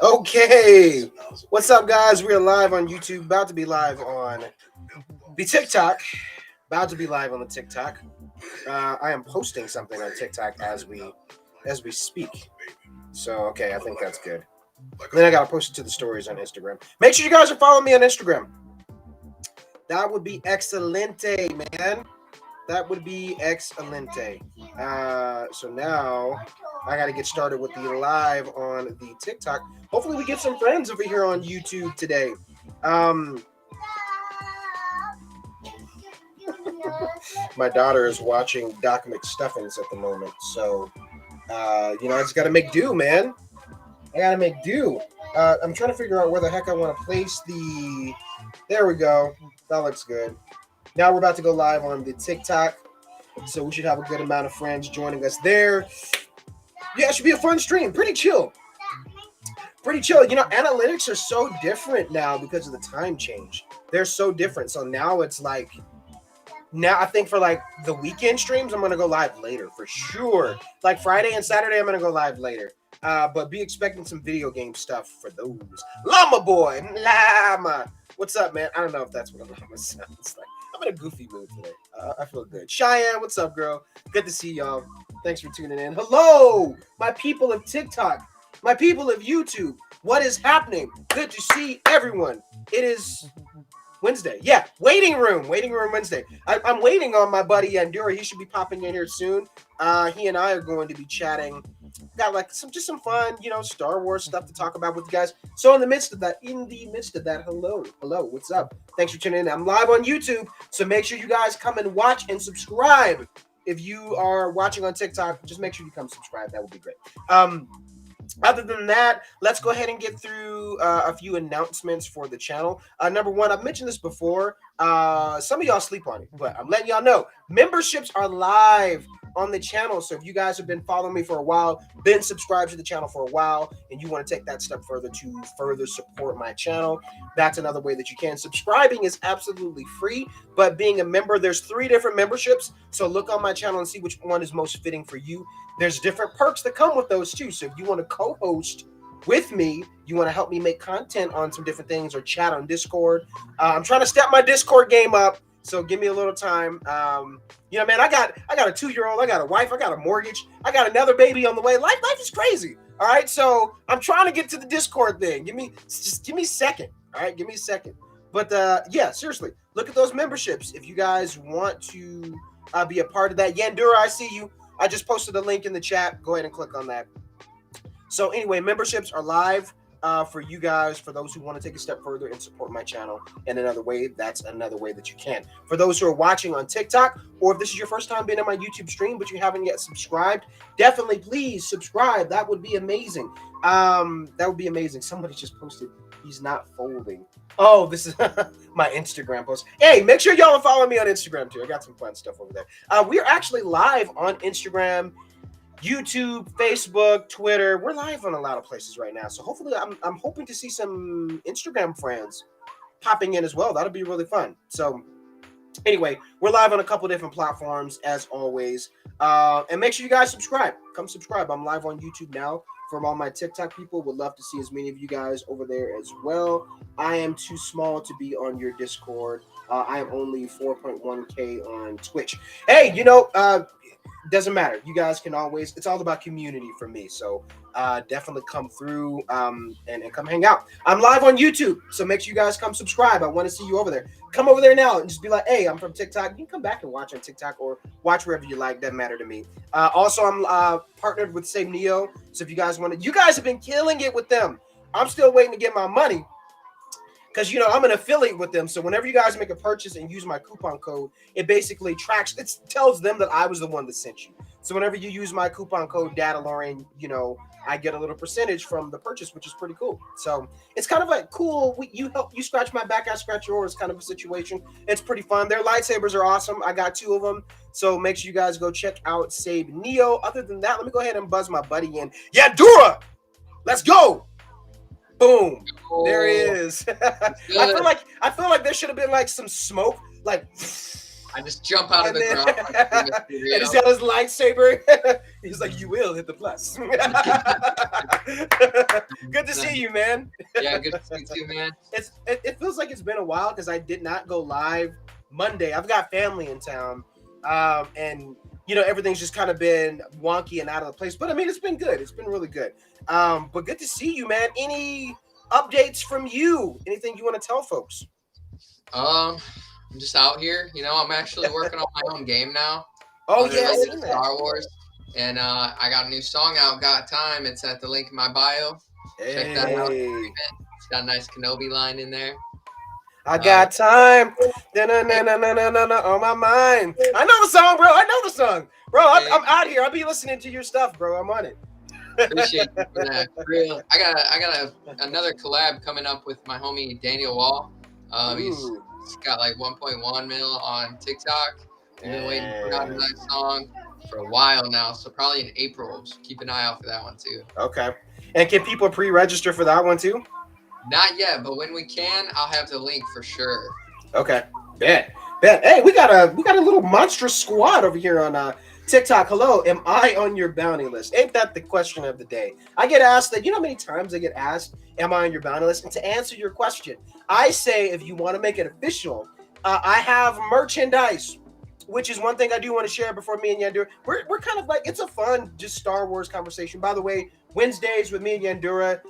Okay, what's up, guys? We are live on YouTube, about to be live on the TikTok, about to be live on the TikTok. I am posting something on TikTok as we speak. So okay, I think that's good. And then I gotta post it to the stories on Instagram. Make sure you guys are following me on Instagram. That would be excelente, man. That would be excelente. So now I got to get started with the live on the TikTok. Hopefully we get some friends over here on YouTube today. My daughter is watching Doc McStuffins at the moment. So, I just got to make do, man. I got to make do. I'm trying to figure out where the heck I want to place the... There we go. That looks good. Now we're about to go live on the TikTok, so we should have a good amount of friends joining us there. Yeah, it should be a fun stream. Pretty chill. Pretty chill. Analytics are so different now because of the time change. They're so different. So now it's like, I think for like the weekend streams, I'm going to go live later for sure. Like Friday and Saturday, I'm going to go live later. But be expecting some video game stuff for those. Llama Boy. Llama. What's up, man? I don't know if that's what a llama sounds like. I'm in a goofy mood today. I feel good. Cheyenne, what's up, girl? Good to see y'all. Thanks for tuning in. Hello, my people of TikTok, my people of YouTube. What is happening? Good to see everyone. It is Wednesday. Yeah, waiting room Wednesday. I'm waiting on my buddy Yandura. He should be popping in here soon. He and I are going to be chatting. Got like some fun, Star Wars stuff to talk about with you guys. So in the midst of that, hello, what's up? Thanks for tuning in. I'm live on YouTube, so make sure you guys come and watch and subscribe. If you are watching on TikTok, just make sure you come subscribe. That would be great. Other than that, let's go ahead and get through a few announcements for the channel. Number one, I've mentioned this before. Some of y'all sleep on it, but I'm letting y'all know. Memberships are live on the channel. So if you guys have been following me for a while, been subscribed to the channel for a while, and you want to take that step further to further support my channel, that's another way that you can. Subscribing is absolutely free, but being a member, there's 3 different memberships. So look on my channel and see which one is most fitting for you. There's different perks that come with those too. So if you want to co-host with me, you want to help me make content on some different things or chat on Discord. I'm trying to step my Discord game up. So give me a little time. Man, I got a 2-year-old, I got a wife, I got a mortgage, I got another baby on the way. Life is crazy. All right. So I'm trying to get to the Discord thing. Give me a second. All right, give me a second. But yeah, seriously, look at those memberships. If you guys want to be a part of that. Yandura, I see you. I just posted a link in the chat. Go ahead and click on that. So anyway, memberships are live. For you guys, for those who want to take a step further and support my channel in another way, that's another way that you can. For those who are watching on TikTok, or if this is your first time being on my YouTube stream, but you haven't yet subscribed, definitely please subscribe. That would be amazing. That would be amazing. Somebody just posted, he's not folding. Oh, this is my Instagram post. Hey, make sure y'all follow me on Instagram too. I got some fun stuff over there. We're actually live on Instagram, YouTube, Facebook, Twitter. We're live on a lot of places right now. So hopefully I'm hoping to see some Instagram friends popping in as well. That'll be really fun. So anyway, we're live on a couple different platforms as always. And make sure you guys subscribe. Come subscribe. I'm live on YouTube now. From all my TikTok people, would love to see as many of you guys over there as well. I am too small to be on your Discord. I am only 4.1K on Twitch. Hey, doesn't matter. You guys can always, it's all about community for me. So definitely come through and come hang out. I'm live on YouTube, so make sure you guys come subscribe. I want to see you over there. Come over there now and just be like, hey, I'm from TikTok. You can come back and watch on TikTok or watch wherever you like. Doesn't matter to me. Also, I'm partnered with Save Neo. So if you guys want to, you guys have been killing it with them. I'm still waiting to get my money. because I'm an affiliate with them. So whenever you guys make a purchase and use my coupon code, it basically tracks. It tells them that I was the one that sent you. So whenever you use my coupon code Dadalorian, I get a little percentage from the purchase, which is pretty cool. So it's kind of like cool. You scratch my back, I scratch yours, kind of a situation. It's pretty fun. Their lightsabers are awesome. I got 2 of them. So make sure you guys go check out Save Neo. Other than that, let me go ahead and buzz my buddy in. Yandura, let's go. Boom. Oh, there he is. I feel like there should have been like some smoke, like I just jump out of the ground. And he's got his lightsaber. He's like, you will hit the plus. Good to see you, man. Yeah, good to see you too, man. It feels like it's been a while because I did not go live Monday. I've got family in town. And everything's just kind of been wonky and out of the place. But I mean, it's been good. It's been really good. But good to see you, man. Any updates from you? Anything you want to tell folks? I'm just out here. I'm actually working on my own game now. Oh yeah, Star Wars. And I got a new song out, Got Time. It's at the link in my bio. Check that out. It's got a nice Kenobi line in there. I got time on my mind. I know the song, bro. I know the song, bro. I'm out here. I'll be listening to your stuff, bro. I'm on it. Appreciate you for that. For real. I got another collab coming up with my homie Daniel Wall. He's got like 1.1 mil on TikTok. We've been waiting for that song for a while now, so probably in April. So keep an eye out for that one too. Okay. And can people pre-register for that one too? Not yet, but when we can, I'll have the link for sure. Okay. Bet. Hey, we got a little monstrous squad over here on TikTok. Hello, am I on your bounty list? Ain't that the question of the day? I get asked that. You know how many times I get asked, am I on your bounty list? And to answer your question, I say if you want to make it official, I have merchandise, which is one thing I do want to share before me and Yandura. We're kind of like, it's a fun just Star Wars conversation. By the way, Wednesdays with me and Yandura,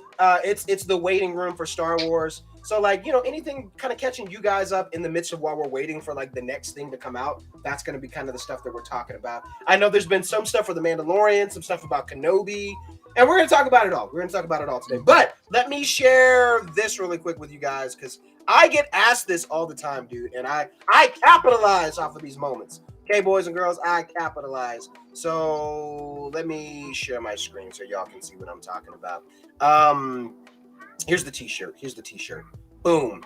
it's the waiting room for Star Wars. So like, anything kind of catching you guys up in the midst of while we're waiting for like the next thing to come out, that's going to be kind of the stuff that we're talking about. I know there's been some stuff for The Mandalorian, some stuff about Kenobi, and we're going to talk about it all. We're going to talk about it all today. But let me share this really quick with you guys because I get asked this all the time, dude, and I capitalize off of these moments. Okay, boys and girls, I capitalize. So let me share my screen so y'all can see what I'm talking about. Here's the t-shirt. Boom.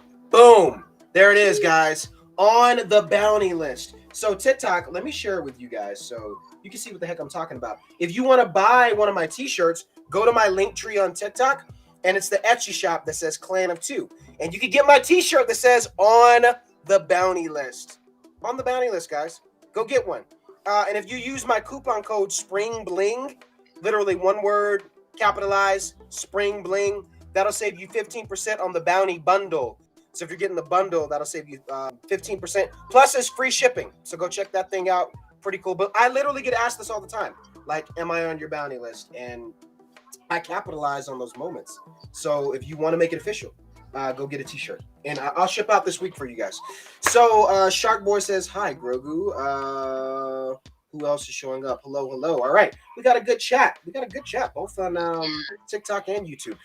There it is, guys. On the bounty list. So TikTok, let me share it with you guys so you can see what the heck I'm talking about. If you want to buy one of my t-shirts, go to my link tree on TikTok, and it's the Etsy shop that says Clan of Two. And you can get my t-shirt that says on the bounty list. On the bounty list, guys. Go get one. And if you use my coupon code SPRINGBLING, literally one word, capitalize, Spring Bling, that'll save you 15% on the bounty bundle. So if you're getting the bundle, that'll save you 15%. Plus, it's free shipping. So go check that thing out. Pretty cool. But I literally get asked this all the time. Like, am I on your bounty list? And I capitalize on those moments. So if you want to make it official, go get a t-shirt. And I'll ship out this week for you guys. So Shark Boy says, hi, Grogu. Who else is showing up? Hello. All right. We got a good chat. Both on TikTok and YouTube.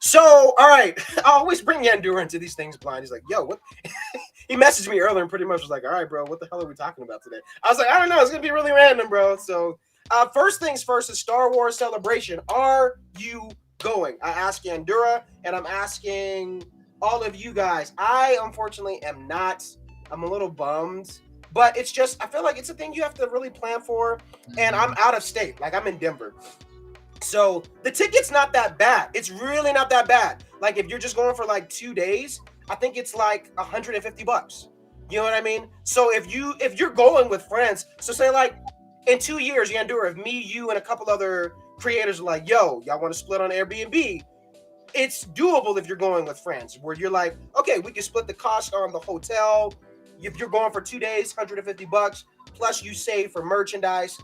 So, all right. I always bring Yandura into these things blind. He's like, yo, what? He messaged me earlier and pretty much was like, all right, bro, what the hell are we talking about today? I was like, I don't know. It's going to be really random, bro. So first things first is Star Wars Celebration. Are you going? I asked Yandura, and I'm asking all of you guys. I, unfortunately, am not. I'm a little bummed. But it's just, I feel like it's a thing you have to really plan for. And I'm out of state. Like, I'm in Denver. So the ticket's not that bad. It's really not that bad. Like, if you're just going for like 2 days, I think it's like $150. You know what I mean? So if you're going with friends, so say like in 2 years, Yandura, if me, you, and a couple other creators are like, yo, y'all want to split on Airbnb? It's doable if you're going with friends, where you're like, okay, we can split the cost on the hotel. If you're going for 2 days, $150, plus you save for merchandise.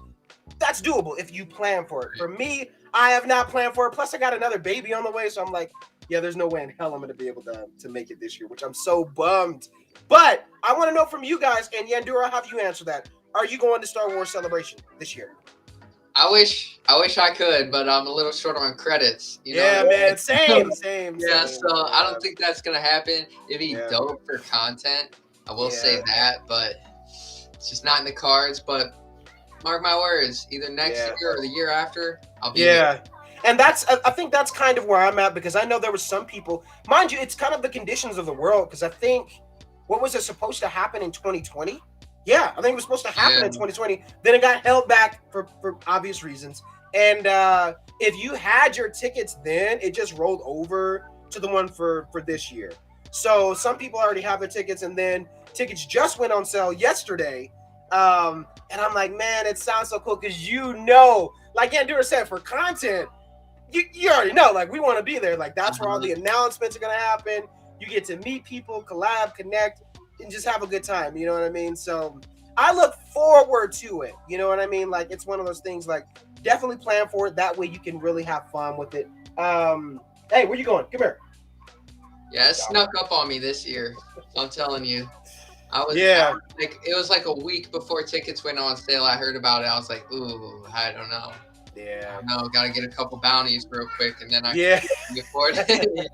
That's doable if you plan for it. For me, I have not planned for it. Plus, I got another baby on the way, so I'm like, yeah, there's no way in hell I'm going to be able to make it this year, which I'm so bummed. But I want to know from you guys, and Yandura, how have you answered that? Are you going to Star Wars Celebration this year? I wish I could, but I'm a little short on credits. You know Yeah, what I man. mean? Same. Yeah, Same. so I Yeah. don't think that's gonna happen. It'd be Yeah. dope for content. I will say Yeah. that, but it's just not in the cards. But mark my words, either next Yeah. year or the year after, I'll be there. Yeah. And I think that's kind of where I'm at, because I know there was some people, mind you, it's kind of the conditions of the world. Because I think, what was it supposed to happen in 2020? Yeah, I think it was supposed to happen Yeah. in 2020. Then it got held back for obvious reasons. And if you had your tickets then, it just rolled over to the one for this year. So some people already have their tickets, and then tickets just went on sale yesterday. And I'm like, man, it sounds so cool, because like Andura said, for content, you already know, like, we want to be there. Like, that's where all the announcements are going to happen. You get to meet people, collab, connect, and just have a good time. You know what I mean? So I look forward to it. You know what I mean? Like, it's one of those things, like, definitely plan for it. That way you can really have fun with it. Hey, where you going? Come here. Yeah, it snuck up on me this year. I'm telling you. Yeah. Like, it was like a week before tickets went on sale. I heard about it. I was like, ooh, I don't know. Yeah. No, gotta get a couple bounties real quick, and then I Yeah. can afford it.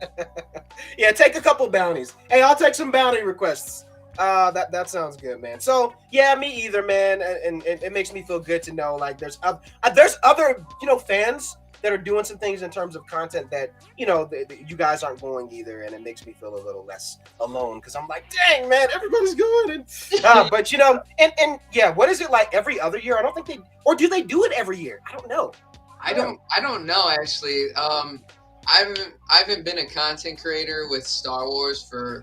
Yeah, take a couple bounties. Hey, I'll take some bounty requests. That sounds good, man. So yeah, me either, man. And it makes me feel good to know, like, there's other fans that are doing some things in terms of content that you guys aren't going either, and it makes me feel a little less alone, because I'm like, dang, man, everybody's going. And but and yeah, what is it like every other year? I don't think or do they do it every year? I don't know. I don't know, actually. I haven't been a content creator with Star Wars for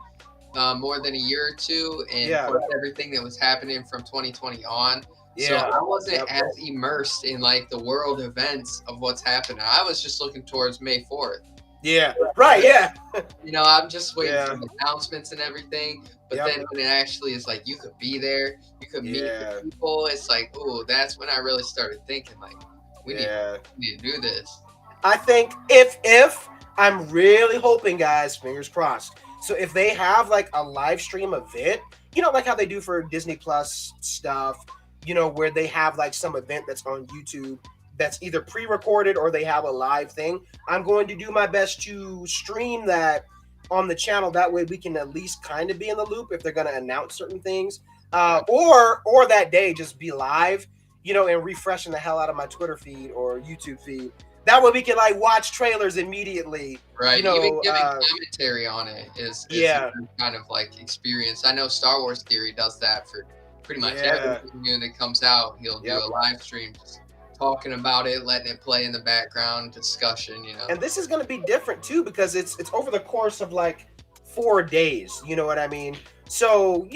more than a year or two, and plus everything that was happening from 2020 on. Yeah. So I wasn't as immersed in, like, the world events of what's happening. I was just looking towards May 4th. Yeah. Right. Yeah. I'm just waiting for the announcements and everything. But then when it actually is like, you could be there, you could meet the people, it's like, oh, that's when I really started thinking, like, we need to do this. I think if I'm really hoping, guys, fingers crossed. So if they have, like, a live stream event, like how they do for Disney Plus stuff, where they have, like, some event that's on YouTube that's either pre-recorded or they have a live thing, I'm going to do my best to stream that on the channel. That way we can at least kind of be in the loop if they're going to announce certain things, or that day just be live, and refreshing the hell out of my Twitter feed or YouTube feed. That way we can, like, watch trailers immediately. Right. Even giving commentary on it is a kind of, like, experience. I know Star Wars Theory does that for pretty much everything new that comes out. He'll do a live stream just talking about it, letting it play in the background, discussion, And this is going to be different too, because it's over the course of, like, 4 days. You know what I mean? So,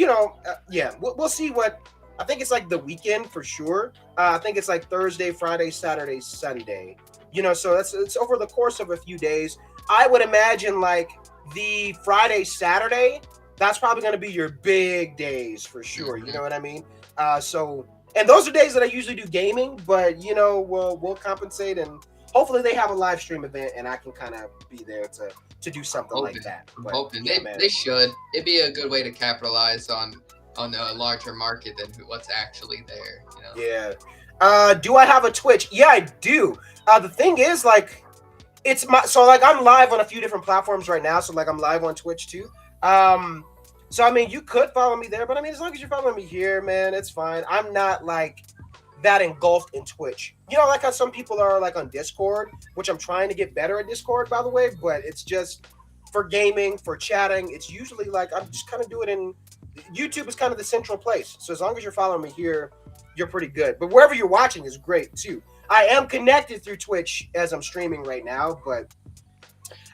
we'll see what. I think it's like the weekend for sure. I think it's like Thursday, Friday, Saturday, Sunday. So it's over the course of a few days. I would imagine, like, the Friday, Saturday, that's probably going to be your big days for sure. You know what I mean? And those are days that I usually do gaming, but we'll compensate, and hopefully they have a live stream event and I can kind of be there to do something like that. I'm hoping they should. It'd be a good way to capitalize on a larger market than what's actually there. Yeah. Do I have a Twitch? Yeah, I do. The thing is, like, I'm live on a few different platforms right now. So, like, I'm live on Twitch too. So, I mean, you could follow me there, but I mean, as long as you're following me here, man, it's fine. I'm not, like, that engulfed in Twitch. Like how some people are, like, on Discord, which I'm trying to get better at Discord, by the way, but it's just for gaming, for chatting. It's usually, like, I'm just kind of do it in YouTube is kind of the central place. So as long as you're following me here, you're pretty good. But wherever you're watching is great too. I am connected through Twitch as I'm streaming right now, but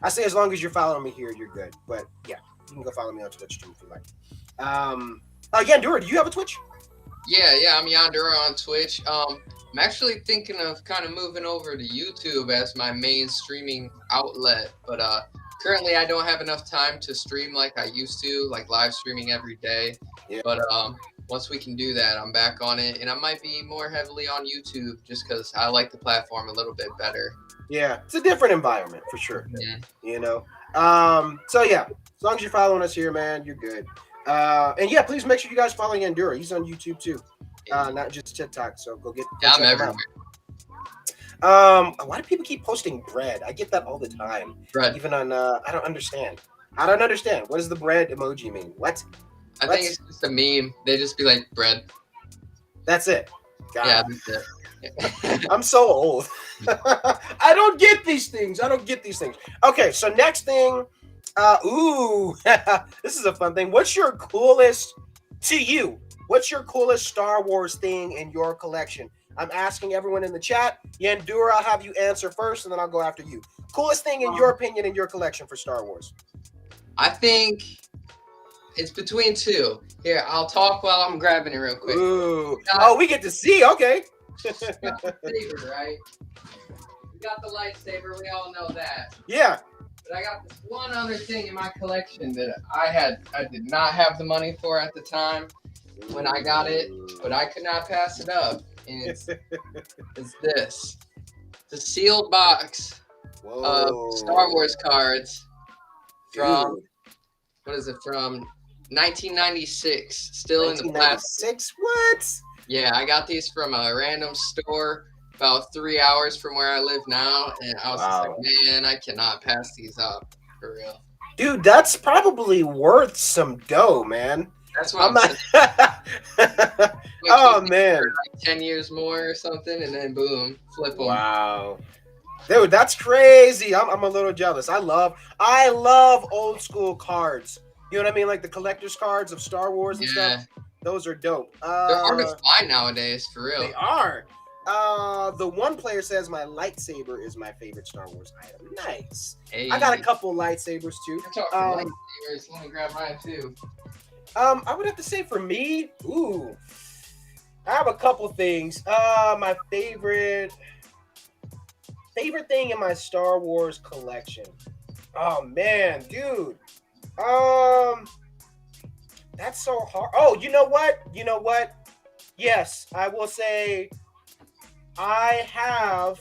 I say as long as you're following me here, you're good. But yeah, you can go follow me on Twitch too if you like. Yandura, do you have a Twitch? Yeah, I'm Yandura on Twitch. I'm actually thinking of kind of moving over to YouTube as my main streaming outlet, but currently I don't have enough time to stream like I used to, like live streaming every day. Yeah. But once we can do that, I'm back on it, and I might be more heavily on YouTube just because I like the platform a little bit better. Yeah, it's a different environment for sure. Yeah. So yeah, as long as you're following us here, man, you're good. And yeah, please make sure you guys follow Yandura. He's on YouTube too, not just TikTok. So go get. Yeah, I'm everywhere. Why do people keep posting bread? I get that all the time. Bread. Even on I don't understand. I don't understand. What does the bread emoji mean? What? I think it's just a meme. They just be like bread. That's it. Got Yeah, it. that's it. I'm so old. I don't get these things. Okay, so next thing. This is a fun thing. What's your coolest Star Wars thing in your collection? I'm asking everyone in the chat. Yandura, I'll have you answer first, and then I'll go after you. Coolest thing in your opinion in your collection for Star Wars? I think it's between two. Here, I'll talk while I'm grabbing it real quick. Ooh. Oh, we get to see. Okay. Got the saber, right? We got the lightsaber. We all know that. Yeah. But I got this one other thing in my collection that I did not have the money for at the time when I got it, but I could not pass it up. And it's this. The sealed box of Star Wars cards from, what is it, from 1996. Still in the plastic. 1996? What? Yeah, I got these from a random store about 3 hours from where I live now, and I was just like, man, I cannot pass these up for real. Dude, that's probably worth some dough, man. That's what I'm saying. Oh man, like 10 years more or something, and then boom, flip them. Wow, dude, that's crazy. I'm a little jealous. I love old school cards. You know what I mean, like the collector's cards of Star Wars and stuff. Those are dope. They're hard to find nowadays, for real. They are. The one player says my lightsaber is my favorite Star Wars item. Nice. Hey. I got a couple lightsabers too. Lightsabers. Let me grab mine too. I would have to say for me, I have a couple things. My favorite thing in my Star Wars collection. Oh man, dude. That's so hard. Oh, you know what? Yes, I will say I have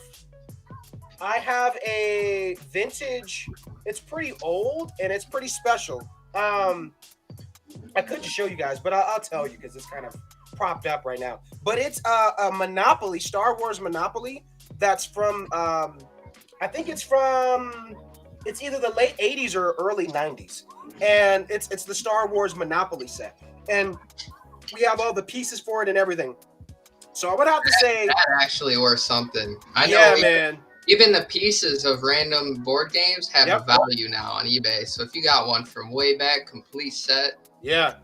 a vintage. It's pretty old and it's pretty special. I could just show you guys, but I'll tell you because it's kind of propped up right now. But it's a Monopoly, Star Wars Monopoly. That's from I think it's either the late 80s or early 90s. And it's the Star Wars Monopoly set. And we have all the pieces for it and everything. So I would have to say that actually worth something. I know. Yeah, man. Even the pieces of random board games have a value now on eBay. So if you got one from way back, complete set. Yeah.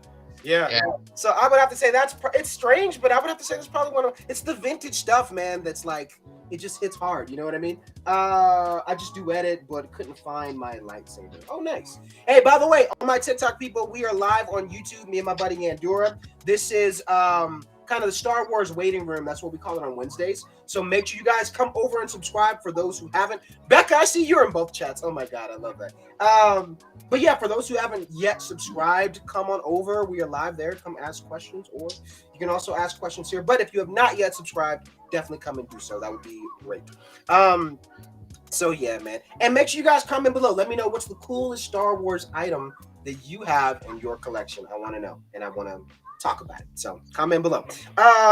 So I would have to say it's strange, but I would have to say that's probably it's the vintage stuff, man. That's like, it just hits hard. You know what I mean? I just do edit, but couldn't find my lightsaber. Oh, nice. Hey, by the way, all my TikTok people, we are live on YouTube. Me and my buddy Andura. This is kind of the Star Wars waiting room. That's what we call it on Wednesdays. So make sure you guys come over and subscribe for those who haven't. Becca, I see you're in both chats. Oh my God, I love that. But yeah, for those who haven't yet subscribed, come on over. We are live there. Come ask questions, or you can also ask questions here. But if you have not yet subscribed, definitely come and do so. That would be great. So yeah, man. And make sure you guys comment below. Let me know what's the coolest Star Wars item that you have in your collection. I want to know, and I want to talk about it. So comment below.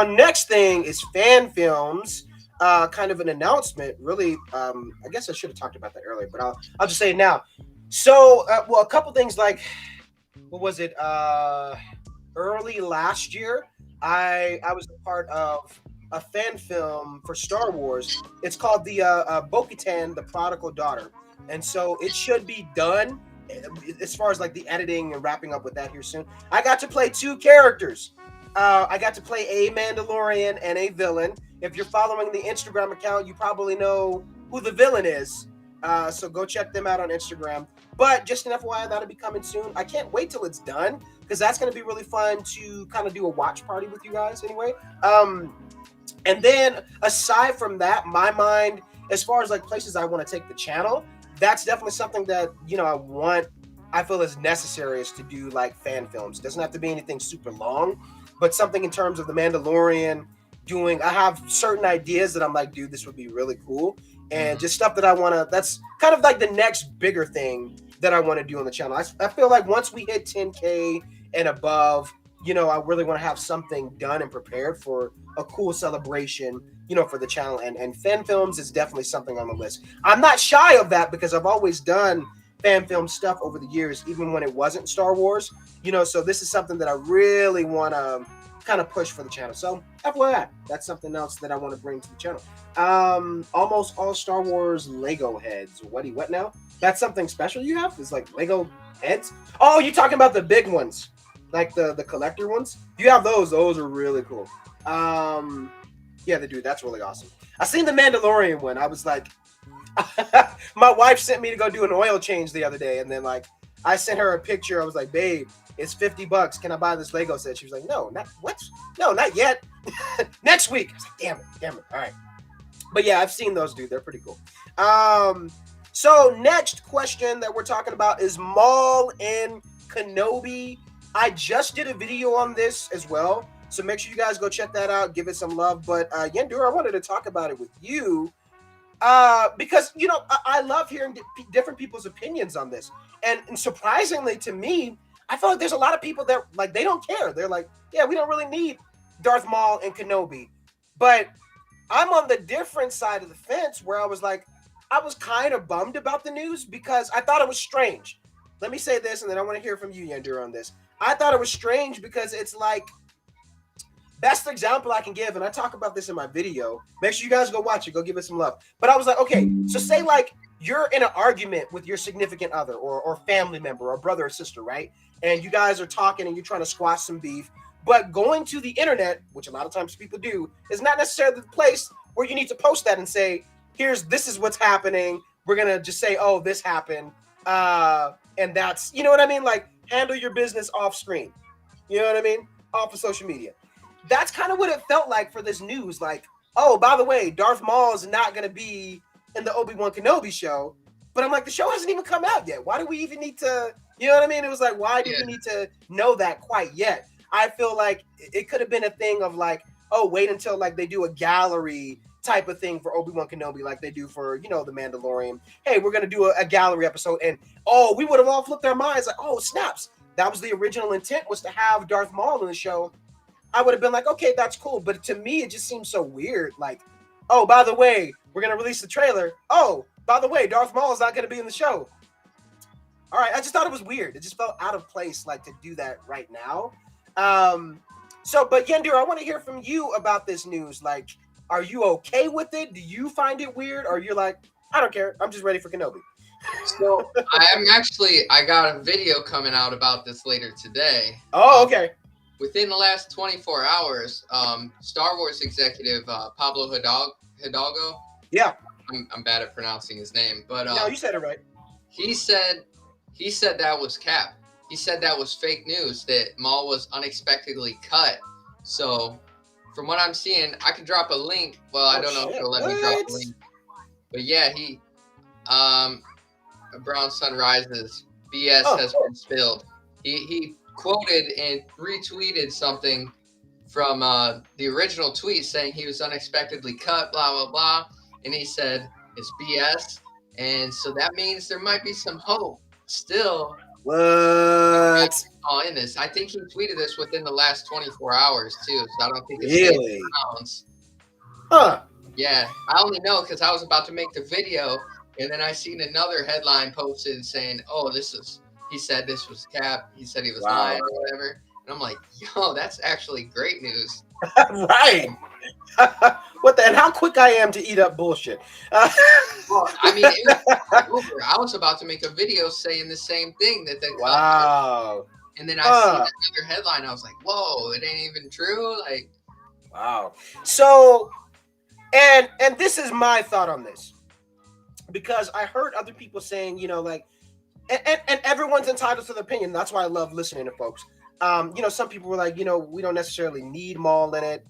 Next thing is fan films. Kind of an announcement. Really, I guess I should have talked about that earlier, but I'll just say it now. So, a couple things like, what was it? Early last year, I was a part of a fan film for Star Wars. It's called the Bo-Katan, the Prodigal Daughter, and so it should be done. As far as like the editing and wrapping up with that here soon. I got to play two characters. I got to play a Mandalorian and a villain. If you're following the Instagram account, you probably know who the villain is. So go check them out on Instagram. But just an FYI, that'll be coming soon. I can't wait till it's done because that's going to be really fun to kind of do a watch party with you guys anyway. And then aside from that, my mind, as far as like places I want to take the channel, that's definitely something that, I feel is necessary is to do like fan films. It doesn't have to be anything super long, but something in terms of the Mandalorian I have certain ideas that I'm like, dude, this would be really cool. And just stuff that that's kind of like the next bigger thing that I want to do on the channel. I feel like once we hit 10K and above, I really want to have something done and prepared for a cool celebration, for the channel. And fan films is definitely something on the list. I'm not shy of that because I've always done fan film stuff over the years, even when it wasn't Star Wars, so this is something that I really want to kind of push for the channel. So FYI, that's something else that I want to bring to the channel. Almost all Star Wars Lego heads. What now? That's something special you have? Is like Lego heads? Oh, you're talking about the big ones, like the collector ones? You have those. Those are really cool. Yeah, dude, that's really awesome. I seen the Mandalorian one. I was like, my wife sent me to go do an oil change the other day, and then like I sent her a picture. I was like, babe, it's $50. Can I buy this Lego set? She was like, no, not yet. Next week. I was like, damn it. All right. But yeah, I've seen those, dude. They're pretty cool. So next question that we're talking about is Maul and Kenobi. I just did a video on this as well, so make sure you guys go check that out. Give it some love. But Yendur, I wanted to talk about it with you. Because I love hearing different people's opinions on this, and surprisingly to me, I feel like there's a lot of people that like they don't care. They're like, yeah, we don't really need Darth Maul and Kenobi. But I'm on the different side of the fence where I was like, I was kind of bummed about the news because I thought it was strange. Let me say this, and then I want to hear from you, Yendur, on this. I thought it was strange because it's like, best example I can give, and I talk about this in my video. Make sure you guys go watch it. Go give it some love. But I was like, okay, so say like you're in an argument with your significant other or family member or brother or sister, right? And you guys are talking and you're trying to squash some beef. But going to the internet, which a lot of times people do, is not necessarily the place where you need to post that and say, this is what's happening. We're going to just say, oh, this happened. And that's, you know what I mean? Like, handle your business off screen. You know what I mean? Off of social media. That's kind of what it felt like for this news. Like, oh, by the way, Darth Maul is not going to be in the Obi-Wan Kenobi show. But I'm like, the show hasn't even come out yet. Why do we even need to, you know what I mean? It was like, why do we need to know that quite yet? I feel like it could have been a thing of like, oh, wait until like they do a gallery type of thing for Obi-Wan Kenobi like they do for, the Mandalorian. Hey, we're going to do a gallery episode. And, oh, we would have all flipped our minds like, oh, snaps. That was the original intent, was to have Darth Maul in the show. I would have been like, okay, that's cool. But to me, it just seems so weird. Like, oh, by the way, we're going to release the trailer. Oh, by the way, Darth Maul is not going to be in the show. All right. I just thought it was weird. It just felt out of place, like, to do that right now. But Yendur, I want to hear from you about this news. Like, are you okay with it? Do you find it weird? Or you're like, I don't care. I'm just ready for Kenobi. So I got a video coming out about this later today. Oh, okay. Within the last 24 hours, Star Wars executive Pablo Hidalgo. Yeah. I'm bad at pronouncing his name, but no, you said it right. He said that was cap. He said that was fake news, that Maul was unexpectedly cut. So, from what I'm seeing, I could drop a link. Well, I don't know if it'll let me drop a link. But yeah, Brown Sun Rises. BS has been spilled. He quoted and retweeted something from the original tweet saying he was unexpectedly cut, blah, blah, blah. And he said it's BS. And so that means there might be some hope still. What? In this. I think he tweeted this within the last 24 hours too. So I don't think it's really pounds. Huh. Yeah. I only know because I was about to make the video and then I seen another headline posted saying, oh, he said this was cap. He said he was lying or whatever. And I'm like, yo, that's actually great news. Right. And how quick I am to eat up bullshit. Well, I mean, I was about to make a video saying the same thing that they wow. And then I see another headline. I was like, whoa, it ain't even true. Like, wow. So, and this is my thought on this, because I heard other people saying, like, and everyone's entitled to their opinion. That's why I love listening to folks. Some people were like, we don't necessarily need Maul in it.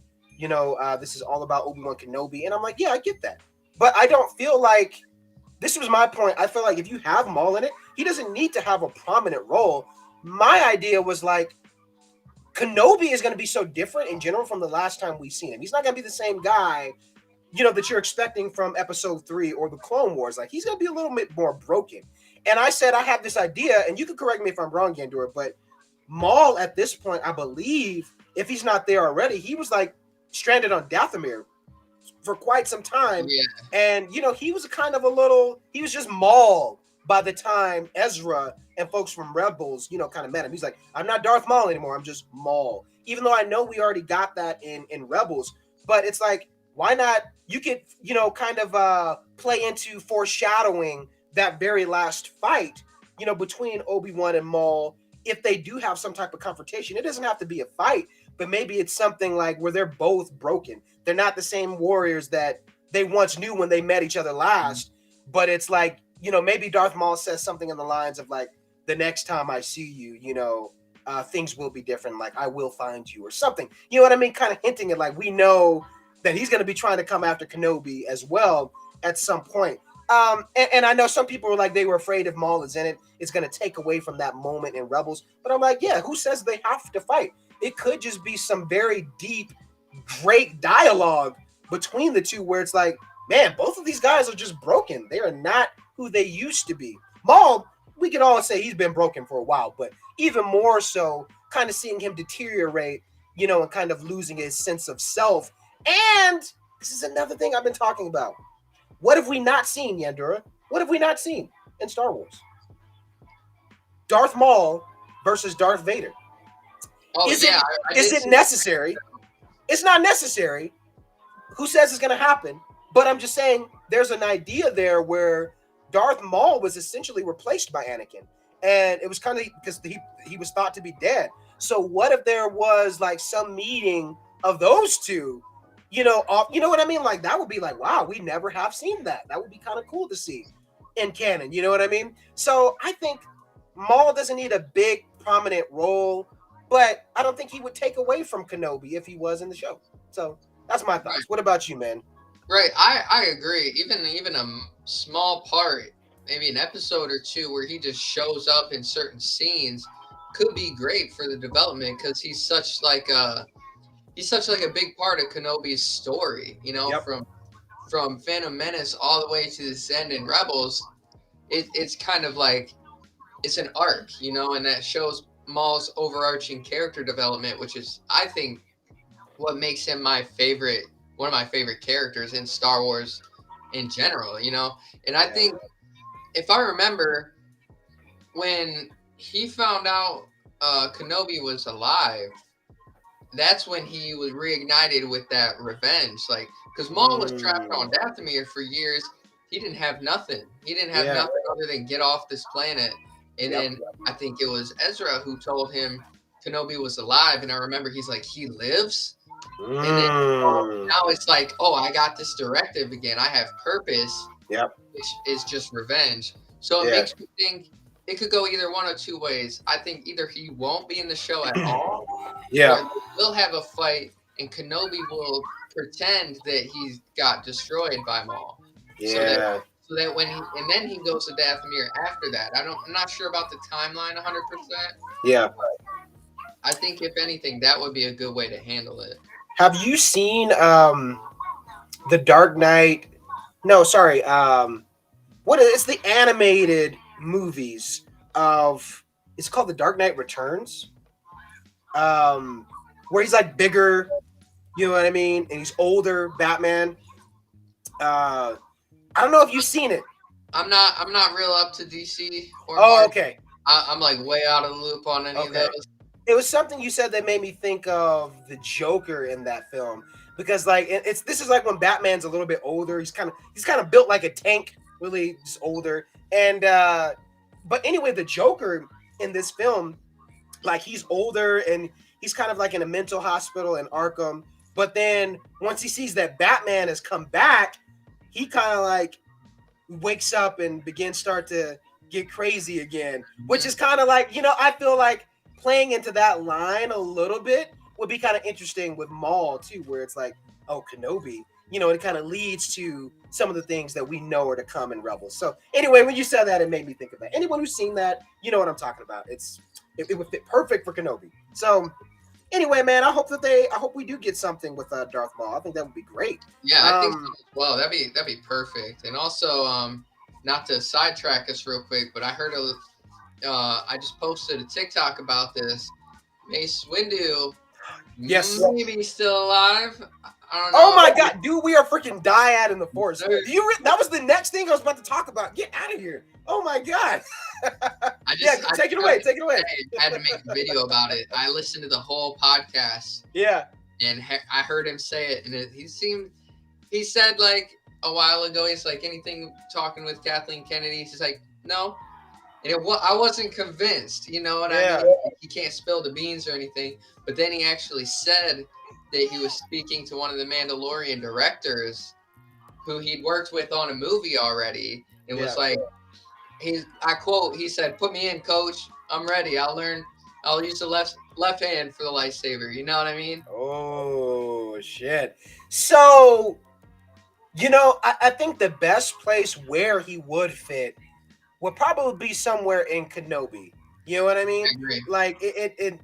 This is all about Obi-Wan Kenobi. And I'm like, yeah, I get that. But I don't feel like, this was my point. I feel like if you have Maul in it, he doesn't need to have a prominent role. My idea was like, Kenobi is going to be so different in general from the last time we've seen him. He's not going to be the same guy, that you're expecting from episode 3 or the Clone Wars. Like, he's going to be a little bit more broken. And I said, I have this idea, and you can correct me if I'm wrong, Yendur, but Maul at this point, I believe, if he's not there already, he was like stranded on Dathomir for quite some time. Yeah. And, he was he was just Maul by the time Ezra and folks from Rebels, kind of met him. He's like, I'm not Darth Maul anymore. I'm just Maul. Even though I know we already got that in Rebels, but it's like, why not? You could, kind of play into foreshadowing that very last fight, between Obi-Wan and Maul. If they do have some type of confrontation, it doesn't have to be a fight, but maybe it's something like where they're both broken. They're not the same warriors that they once knew when they met each other last, but it's like, maybe Darth Maul says something in the lines of like, the next time I see you, things will be different. Like, I will find you or something. You know what I mean? Kind of hinting at like, we know that he's going to be trying to come after Kenobi as well at some point. And I know some people were like, they were afraid if Maul is in it, it's going to take away from that moment in Rebels. But I'm like, yeah, who says they have to fight? It could just be some very deep, great dialogue between the two where it's like, man, both of these guys are just broken. They are not who they used to be. Maul, we could all say he's been broken for a while, but even more so, kind of seeing him deteriorate, and kind of losing his sense of self. And this is another thing I've been talking about. What have we not seen, Yandura? What have we not seen in Star Wars? Darth Maul versus Darth Vader. Oh, is yeah. Is it necessary? It's not necessary. Who says it's going to happen? But I'm just saying there's an idea there where Darth Maul was essentially replaced by Anakin. And it was kind of because he was thought to be dead. So what if there was like some meeting of those two, you know what I mean? Like that would be like, wow, we never have seen that. That would be kind of cool to see in canon. You know what I mean? So I think Maul doesn't need a big prominent role, but I don't think he would take away from Kenobi if he was in the show. So that's my thoughts. Right. What about you, man? Right, I agree. Even a small part, maybe an episode or two where he just shows up in certain scenes could be great for the development because he's such like a big part of Kenobi's story. Yep. From Phantom Menace all the way to this end in Rebels, it's kind of like it's an arc, and that shows Maul's overarching character development, which is, I think, what makes him one of my favorite characters in Star Wars in general, And I think, if I remember, when he found out Kenobi was alive, that's when he was reignited with that revenge. Like, because Maul was trapped on Dathomir for years. He didn't have nothing. He didn't have nothing other than get off this planet. And then I think it was Ezra who told him Kenobi was alive. And I remember he's like, he lives? And then now it's like, oh, I got this directive again. I have purpose. Yep. Which is just revenge. So it makes me think it could go either one of two ways. I think either he won't be in the show at all. Or we'll have a fight and Kenobi will pretend that he got destroyed by Maul. Yeah. So that when then he goes to Dathomir after that. I'm not sure about the timeline 100%. Yeah. I think if anything, that would be a good way to handle it. Have you seen the Dark Knight? No, sorry. It's the animated movies of? It's called The Dark Knight Returns. Where he's like bigger, you know what I mean, and he's older. Batman. I don't know if you've seen it. I'm not real up to DC. Okay. I'm like way out of the loop on any of those. It was something you said that made me think of the Joker in that film because like this is like when Batman's a little bit older. He's kind of built like a tank, really just older. And but anyway, the Joker in this film, like he's older and he's kind of like in a mental hospital in Arkham. But then once he sees that Batman has come back, he kind of like wakes up and start to get crazy again, which is kind of like, I feel like playing into that line a little bit would be kind of interesting with Maul too, where it's like, oh, Kenobi, it kind of leads to some of the things that we know are to come in Rebels. So anyway, when you said that, it made me think of that. Anyone who's seen that, you know what I'm talking about. It would fit perfect for Kenobi. So anyway, man, I hope we do get something with Darth Maul. I think that would be great. Yeah, I think so. Well, that'd be perfect. And also, not to sidetrack us real quick, but I heard I just posted a TikTok about this. Mace Windu, Yes. maybe still alive. I don't know. Oh my God, dude, we are freaking dyad in the Force. Dude. That was the next thing I was about to talk about. Get out of here. Oh my God. Take it away. Take it away. I had to make a video about it. I listened to the whole podcast. Yeah. And I heard him say it, and he said like a while ago, he's like, anything talking with Kathleen Kennedy, he's like, no. And I wasn't convinced, you know what I mean? He can't spill the beans or anything. But then he actually said that he was speaking to one of the Mandalorian directors who he'd worked with on a movie already. It was like, I quote, he said, "Put me in, coach. I'm ready. I'll use the left hand for the lightsaber." You know what I mean? Oh, shit. So, you know, I think the best place where he would fit would probably be somewhere in Kenobi. You know what I mean? I agree. Like, it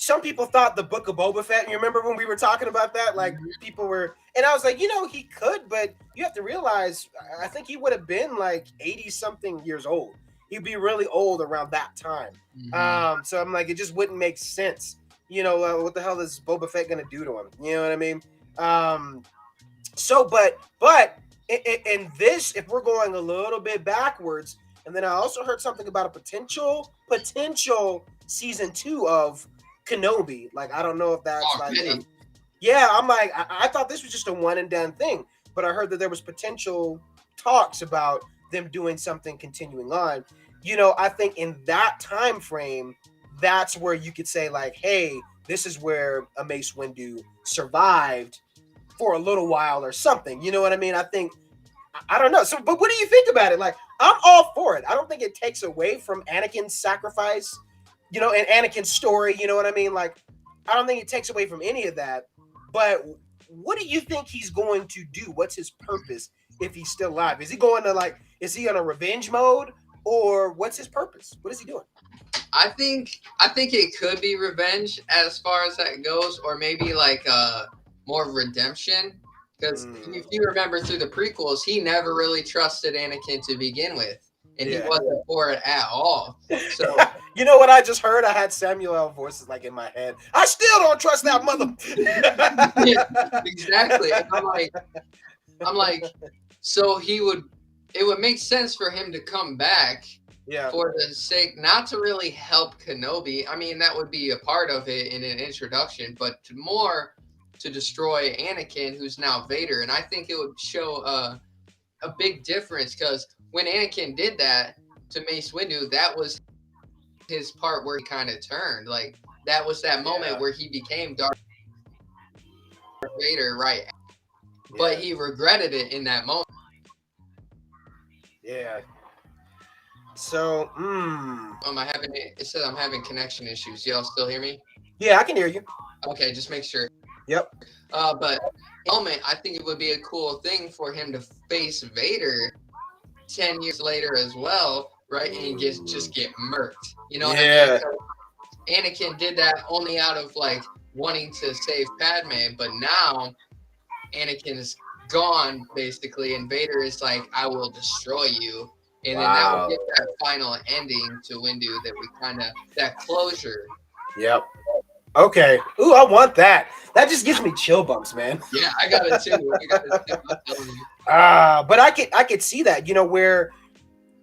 some people thought the Book of Boba Fett, and you remember when we were talking about that? Like, people were, and I was like, you know, he could, but you have to realize, I think he would have been like 80-something years old. He'd be really old around that time. So I'm like, it just wouldn't make sense. You know, what the hell is Boba Fett going to do to him? You know what I mean? But in this, if we're going a little bit backwards, and then I also heard something about a potential season 2 of Kenobi. Like, I don't know if that's I'm like, I thought this was just a one and done thing, but I heard that there was potential talks about them doing something continuing on. You know, I think in that time frame, that's where you could say like, hey, this is where a Mace Windu survived for a little while or something. You know what I mean? I think, I don't know. So, but what do you think about it? Like, I'm all for it. I don't think it takes away from Anakin's sacrifice, you know, and Anakin's story. You know what I mean? Like, I don't think it takes away from any of that. But what do you think he's going to do? What's his purpose if he's still alive? Is he going to is he on a revenge mode, or what's his purpose? What is he doing? I think it could be revenge as far as that goes, or maybe like more redemption. Because if you remember through the prequels, he never really trusted Anakin to begin with, and he wasn't for it at all. So you know what I just heard? I had Samuel L. voices like in my head. I still don't trust that mother. Yeah, exactly. And I'm like, so it would make sense for him to come back. Yeah. For the sake, not to really help Kenobi. I mean, that would be a part of it in an introduction, but to destroy Anakin, who's now Vader. And I think it would show a big difference, because when Anakin did that to Mace Windu, that was his part where he kind of turned. Like, that was that moment where he became Darth Vader, right? Yeah. But he regretted it in that moment. Yeah. So, it says I'm having connection issues. Y'all still hear me? Yeah, I can hear you. Okay, just make sure. Yep. But at the moment, I think it would be a cool thing for him to face Vader 10 years later as well, right? And just get murked. You know what I mean? So Anakin did that only out of like wanting to save Padme, but now Anakin is gone basically, and Vader is like, I will destroy you. And then that would get that final ending to Windu, that closure. Yep. Okay. Ooh, I want that. That just gives me chill bumps, man. Yeah, I got it too. But I could see that, you know, where,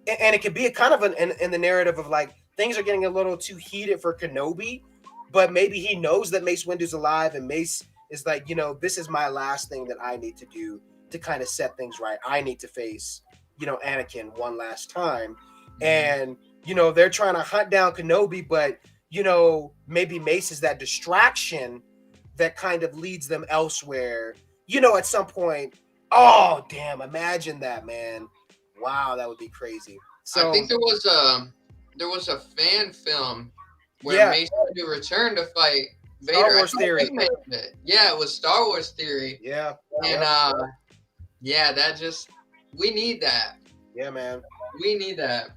and it could be a kind of in the narrative of like, things are getting a little too heated for Kenobi, but maybe he knows that Mace Windu's alive, and Mace is like, you know, this is my last thing that I need to do to kind of set things right. I need to face, you know, Anakin one last time. And, you know, they're trying to hunt down Kenobi, but, you know, maybe Mace is that distraction that kind of leads them elsewhere, you know, at some point. Oh, damn. Imagine that, man. Wow. That would be crazy. So I think there was a fan film where Mace Windu returned to fight Vader. Star Wars Theory. Yeah, it was Star Wars Theory. Yeah. And we need that. Yeah, man. We need that.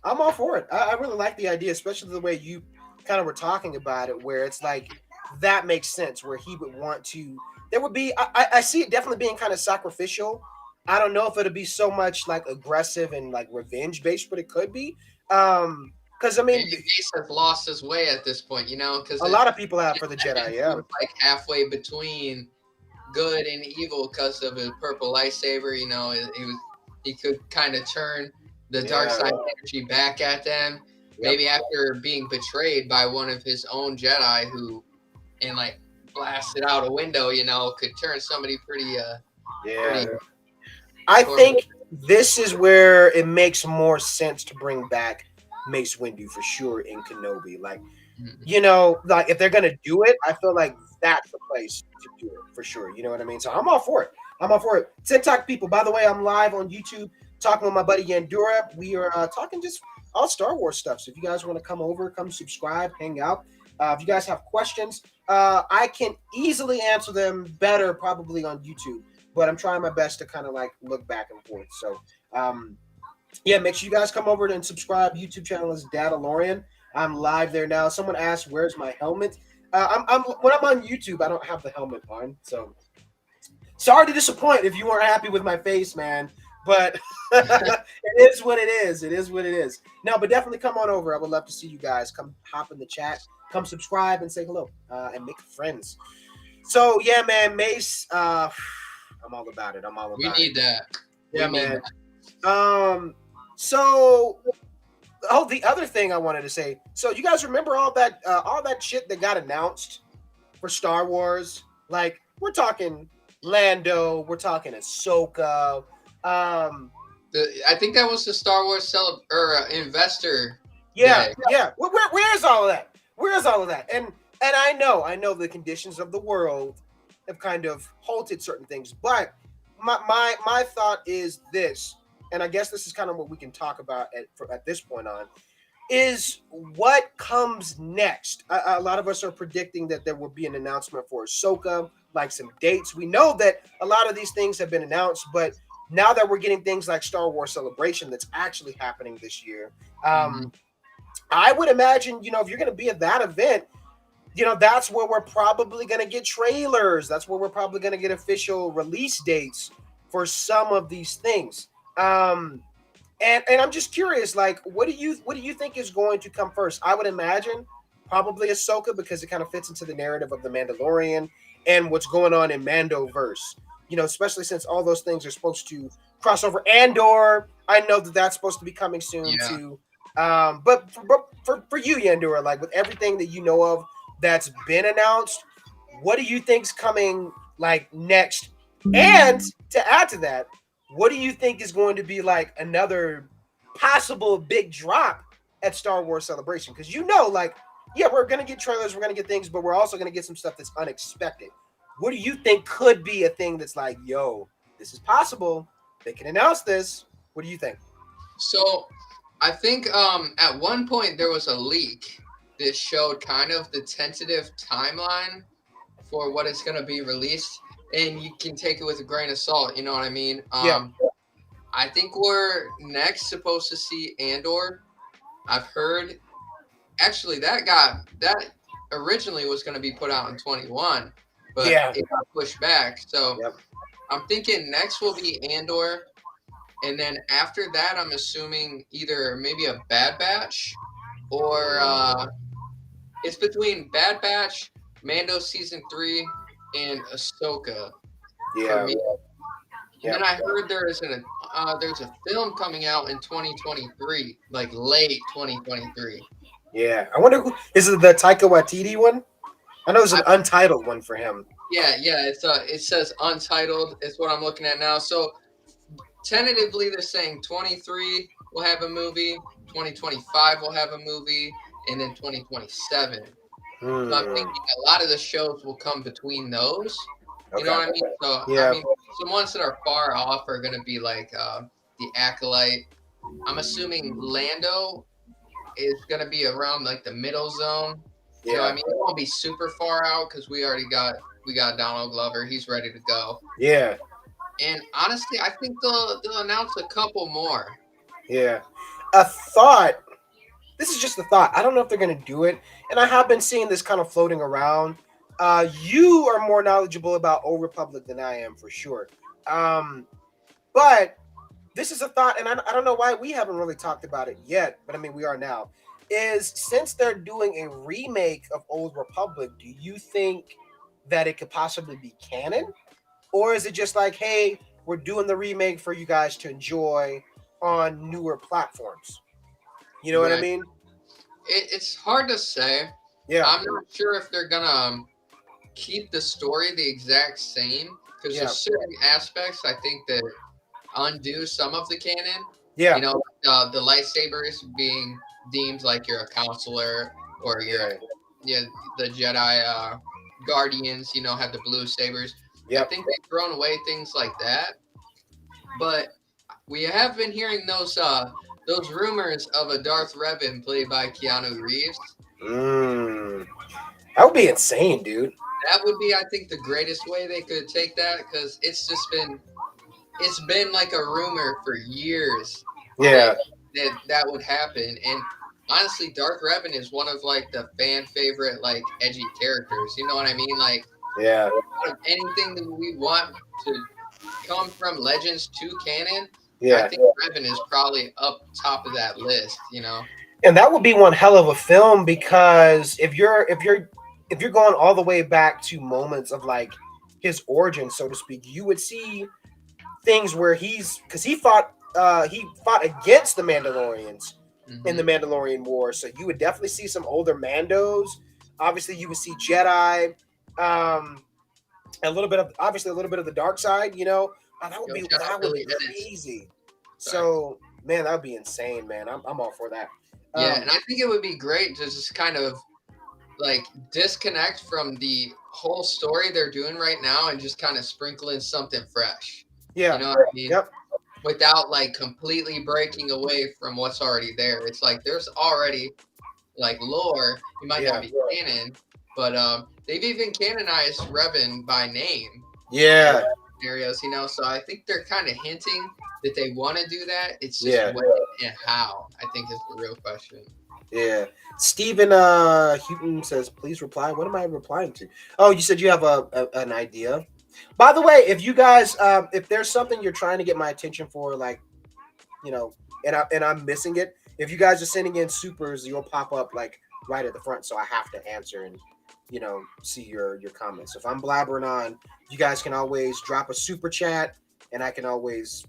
I'm all for it. I really like the idea, especially the way you kind of were talking about it, where it's like, that makes sense, where he would want to, there would be, I see it definitely being kind of sacrificial. I don't know if it'll be so much like aggressive and like revenge based, but it could be. Because I mean, maybe Mace has lost his way at this point, because a lot of people have for the I Jedi. think he Yeah, was like halfway between good and evil because of his purple lightsaber. He could kind of turn the dark yeah, side energy back at them. yep, Maybe after being betrayed by one of his own Jedi who and like blasted out a window, could turn somebody yeah. pretty I tormented. think this is where it makes more sense to bring back Mace Windu for sure in Kenobi. Like, like if they're gonna do it, I feel like that's the place to do it for sure. You know what I mean? So I'm all for it. I'm all for it. TikTok people, by the way, I'm live on YouTube talking with my buddy Yandura. We are talking just all Star Wars stuff. So if you guys want to come over, come subscribe, hang out. If you guys have questions, I can easily answer them better probably on YouTube. But I'm trying my best to kind of like look back and forth. So yeah, make sure you guys come over and subscribe. YouTube channel is Dadalorian. I'm live there now. Someone asked, "Where's my helmet?" I'm when I'm on YouTube, I don't have the helmet on. So sorry to disappoint if you weren't happy with my face, man. But it is what it is. It is what it is. No, but definitely come on over. I would love to see you guys. Come hop in the chat. Come subscribe and say hello and make friends. So yeah, man, Mace. I'm all about it. I'm all We about need it. that. Yeah, We need man. that. So the other thing I wanted to say. So you guys remember all that shit that got announced for Star Wars? Like we're talking Lando, we're talking Ahsoka. I think that was the Star Wars investor Yeah, day. yeah. Where's all of that? Where's all of that? And I know the conditions of the world have kind of halted certain things, but my thought is this, and I guess this is kind of what we can talk about at this point on, is what comes next. A lot of us are predicting that there will be an announcement for Ahsoka, like some dates. We know that a lot of these things have been announced, but now that we're getting things like Star Wars Celebration that's actually happening this year, I would imagine, if you're going to be at that event, that's where we're probably going to get trailers. That's where we're probably going to get official release dates for some of these things. And I'm just curious, like, what do you think is going to come first? I would imagine probably Ahsoka because it kind of fits into the narrative of the Mandalorian and what's going on in Mandoverse. Especially since all those things are supposed to cross over. Andor, I know that that's supposed to be coming soon Yeah. too. But for you, Yandura, like with everything that you know of that's been announced, what do you think's coming like next? And to add to that, what do you think is going to be like another possible big drop at Star Wars Celebration? Because like, yeah, we're gonna get trailers, we're gonna get things, but we're also gonna get some stuff that's unexpected. What do you think could be a thing that's like, yo, this is possible? They can announce this. What do you think? So I think at one point there was a leak that showed kind of the tentative timeline for what is going to be released, and you can take it with a grain of salt. You know what I mean? Yeah. I think we're next supposed to see Andor. I've heard actually that originally was going to be put out in 21, but Yeah. it got pushed back. So Yep. I'm thinking next will be Andor. And then after that, I'm assuming either maybe a Bad Batch or it's between Bad Batch, Mando Season 3, and Ahsoka for Yeah. me. Yeah. And then I heard there's a film coming out in 2023, like late 2023. Yeah. I wonder who is it, the Taika Waititi one? I know there's an untitled one for him. Yeah, it says untitled. It's what I'm looking at now. So tentatively they're saying 23 will have a movie, 2025 will have a movie, and then 2027. So I'm thinking a lot of the shows will come between those. You know what I mean? So Yeah. I mean, some ones that are far off are going to be like the Acolyte. I'm assuming Lando is going to be around like the middle zone. You know what I mean? It won't be super far out because we got Donald Glover. He's ready to go. Yeah. And honestly, I think they'll announce a couple more. Yeah. A thought. This is just a thought. I don't know if they're going to do it. And I have been seeing this kind of floating around. You are more knowledgeable about Old Republic than I am for sure. But this is a thought, and I don't know why we haven't really talked about it yet, but I mean, we are now. is since they're doing a remake of Old Republic, do you think that it could possibly be canon? Or is it just like, hey, we're doing the remake for you guys to enjoy on newer platforms? You know what I Right. mean? It's hard to say. Yeah, I'm not sure if they're gonna keep the story the exact same because yeah, there's certain aspects I think that undo some of the canon. yeah, You know, the lightsabers being deemed like you're a counselor or you're yeah, yeah the Jedi guardians. You know, have the blue sabers. I yep. think they've thrown away things like that, but we have been hearing those rumors of a Darth Revan played by Keanu Reeves. Mm, that would be insane, dude. That would be, I think, the greatest way they could take that because it's been like a rumor for years Yeah, that that would happen. And honestly, Darth Revan is one of like the fan favorite like edgy characters. You know what I mean? Like yeah, out of anything that we want to come from Legends to canon, I yeah. think Revan is probably up top of that list. You know? And that would be one hell of a film because if you're going all the way back to moments of like his origin, so to speak, you would see things where because he fought against the Mandalorians in the Hmm. Mandalorian War, so you would definitely see some older Mandos. Obviously, you would see Jedi, um, a little bit of obviously a little bit of the dark side. Yo, shout out That would Billy be Dennis. crazy. Sorry. So man, that would be insane, man. I'm all for that. Yeah, Um, and I think it would be great to just kind of like disconnect from the whole story they're doing right now and just kind of sprinkle in something fresh. You yeah, know what I mean? yep, Without like completely breaking away from what's already there. It's like there's already like lore. It might not yeah, be canon, but they've even canonized Revan by name in yeah, scenarios, you know. So I think they're kind of hinting that they want to do that. It's just yeah, when and how, I think, is the real question. yeah. Stephen Houghton says, "Please reply." What am I replying to? Oh, you said you have an idea. By the way, if you guys, if there's something you're trying to get my attention for, like and I'm missing it, if you guys are sending in supers, you'll pop up like right at the front, so I have to answer and see your comments. If I'm blabbering on, you guys can always drop a super chat, and I can always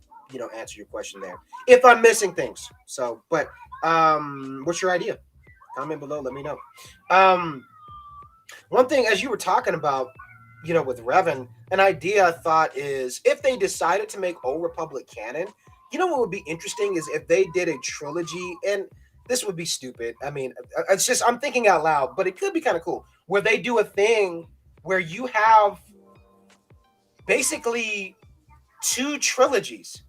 answer your question there if I'm missing things. So, but what's your idea? Comment below. Let me know. Um, One thing, as you were talking about, with Revan, an idea I thought is if they decided to make Old Republic canon, what would be interesting is if they did a trilogy, and this would be stupid. I mean, it's just I'm thinking out loud, but it could be kind of cool where they do a thing where you have basically two trilogies,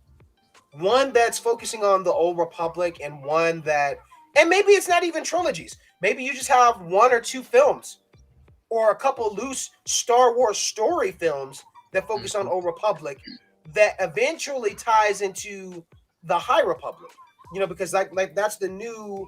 one that's focusing on the Old Republic, and one that, and maybe it's not even trilogies. Maybe you just have one or two films or a couple loose Star Wars story films that focus on Mhm. Old Republic that eventually ties into the High Republic. Because like that's the new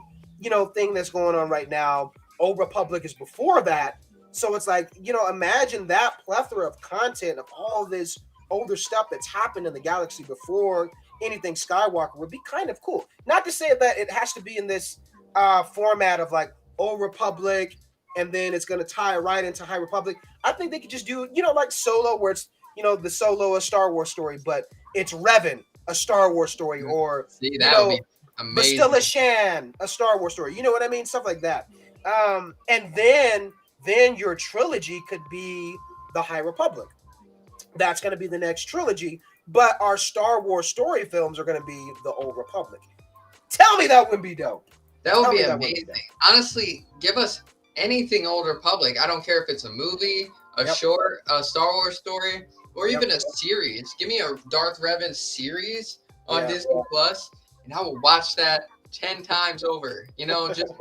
thing that's going on right now. Old Republic is before that, so it's like imagine that plethora of content of all this older stuff that's happened in the galaxy before anything Skywalker would be kind of cool. Not to say that it has to be in this format of like Old Republic and then it's going to tie right into High Republic. I think they could just do, like Solo, where it's, the Solo, a Star Wars story, but it's Revan, a Star Wars story, or, See, that would be Bastilla amazing. Shan, a Star Wars story. You know what I mean? Stuff like that. And then your trilogy could be the High Republic. That's going to be the next trilogy, but our Star Wars story films are going to be the Old Republic. Tell me that would be dope. That would Tell be me that would be amazing. dope. Honestly, give us anything Old Republic. I don't care if it's a movie, a Yep. short, a Star Wars story, or Yep. even a series. Give me a Darth Revan series on Yeah. Disney Plus, and I will watch that 10 times over. You know, just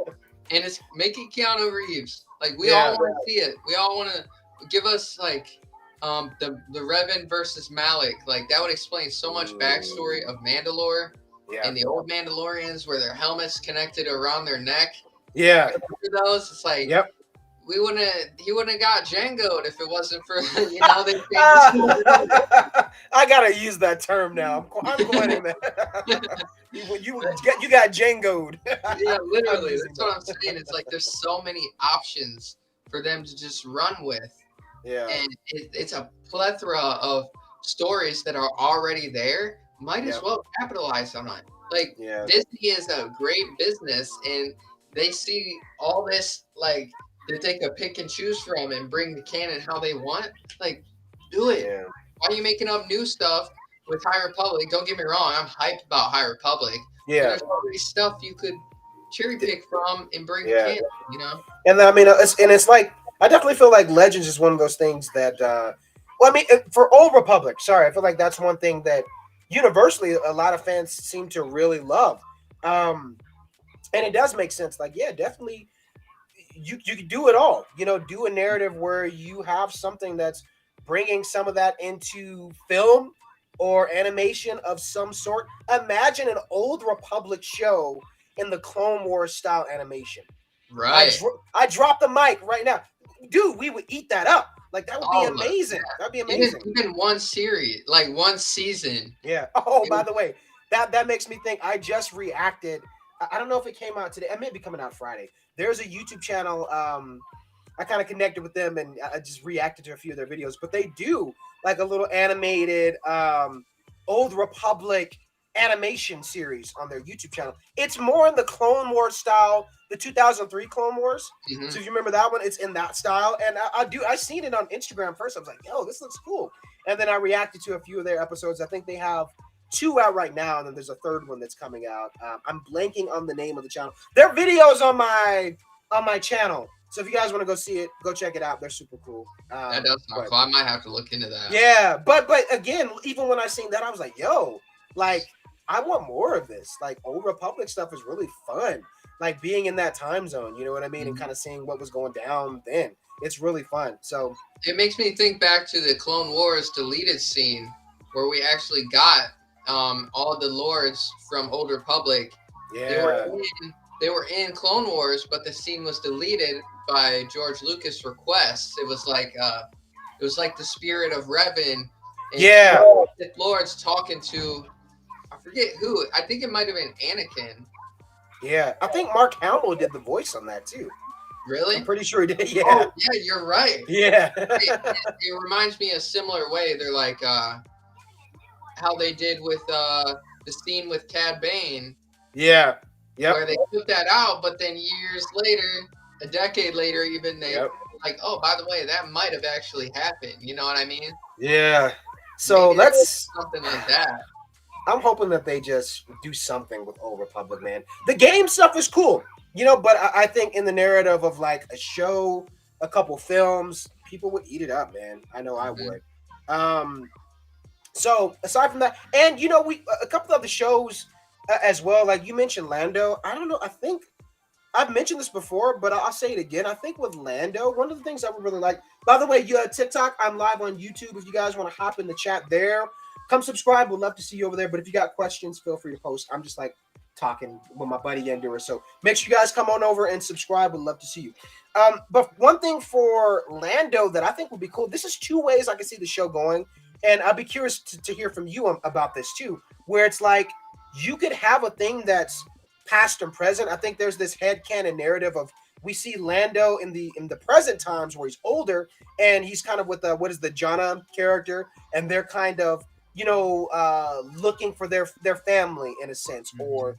and it's making Keanu Reeves. Like we all Yeah. want to see it. We all want to give us like the Revan versus Malik. Like that would explain so much backstory of Mandalore Yeah. and the old Mandalorians where their helmets connected around their neck. Yeah. Remember those? It's like Yep. he wouldn't have got Django'd if it wasn't for they changed the I gotta use that term now. I'm coining that. you got Django'd. Yeah, literally. using That's what I'm saying. It's like there's so many options for them to just run with. Yeah. And it's a plethora of stories that are already there. Might as Yep. well capitalize on it. Like Yeah. Disney is a great business, and they see all this like that they could pick and choose from and bring the canon how they want. Like, do it. Yeah. Why are you making up new stuff with High Republic? Don't get me wrong, I'm hyped about High Republic. Yeah. There's already stuff you could cherry pick from and bring Yeah. canon. And I mean, it's like I definitely feel like Legends is one of those things that. Well, I mean, for Old Republic, sorry, I feel like that's one thing that universally a lot of fans seem to really love. And it does make sense. Like, yeah, definitely, you can do it all. Do a narrative where you have something that's bringing some of that into film or animation of some sort. Imagine an Old Republic show in the Clone Wars style animation. Right. I dropped the mic right now, dude. We would eat that up. Like that would be amazing. Yeah. That'd be amazing. Even one series, like one season. Yeah. Oh, by the way, that makes me think. I just reacted. I don't know if it came out today. It may be coming out Friday. There's a YouTube channel. I kind of connected with them and I just reacted to a few of their videos. But they do like a little animated Old Republic animation series on their YouTube channel. It's more in the Clone Wars style, the 2003 Clone Wars. Mm-hmm. So if you remember that one, it's in that style. And I seen it on Instagram first. I was like, yo, this looks cool. And then I reacted to a few of their episodes. I think they have 2 out right now, and then there's a 3rd one that's coming out. I'm blanking on the name of the channel. Their videos on my channel. So if you guys want to go see it, go check it out. They're super cool. That does sound cool. I might have to look into that. Yeah, but again, even when I seen that, I was like, yo, like I want more of this. Like Old Republic stuff is really fun. Like being in that time zone, you know what I mean, and kind of seeing what was going down then. It's really fun. So it makes me think back to the Clone Wars deleted scene where we actually got all the lords from Old Republic. Yeah, they were in Clone Wars, but the scene was deleted by George Lucas' request. It was like the spirit of Revan. And Sith Lords talking to, I forget who. I think it might have been Anakin. Yeah, I think Mark Hamill did the voice on that too. Really? I'm pretty sure he did. Yeah. Oh, yeah, you're right. Yeah. it reminds me a similar way. They're like how they did with the scene with Cad Bane. Yeah. Yep. Where they took that out, but then years later, a decade later, even they like, oh, by the way, that might have actually happened. You know what I mean? Yeah. So Maybe let's something like that. I'm hoping that they just do something with Old Republic, man. The game stuff is cool, but I think in the narrative of like a show, a couple films, people would eat it up, man. I know I would. So aside from that, and we a couple of the shows as well, like you mentioned Lando. I don't know. I think I've mentioned this before, but I'll say it again. I think with Lando, one of the things I would really like. By the way, you TikTok. I'm live on YouTube. If you guys want to hop in the chat there, come subscribe. We'd love to see you over there. But if you got questions, feel free to post. I'm just like talking with my buddy Endura. So make sure you guys come on over and subscribe. We'd love to see you. But one thing for Lando that I think would be cool. This is 2 ways I can see the show going, and I'd be curious to hear from you about this too. Where it's like you could have a thing that's past and present. I think there's this headcanon narrative of we see Lando in the present times where he's older and he's kind of with what is the Janna character, and they're kind of looking for their family in a sense, or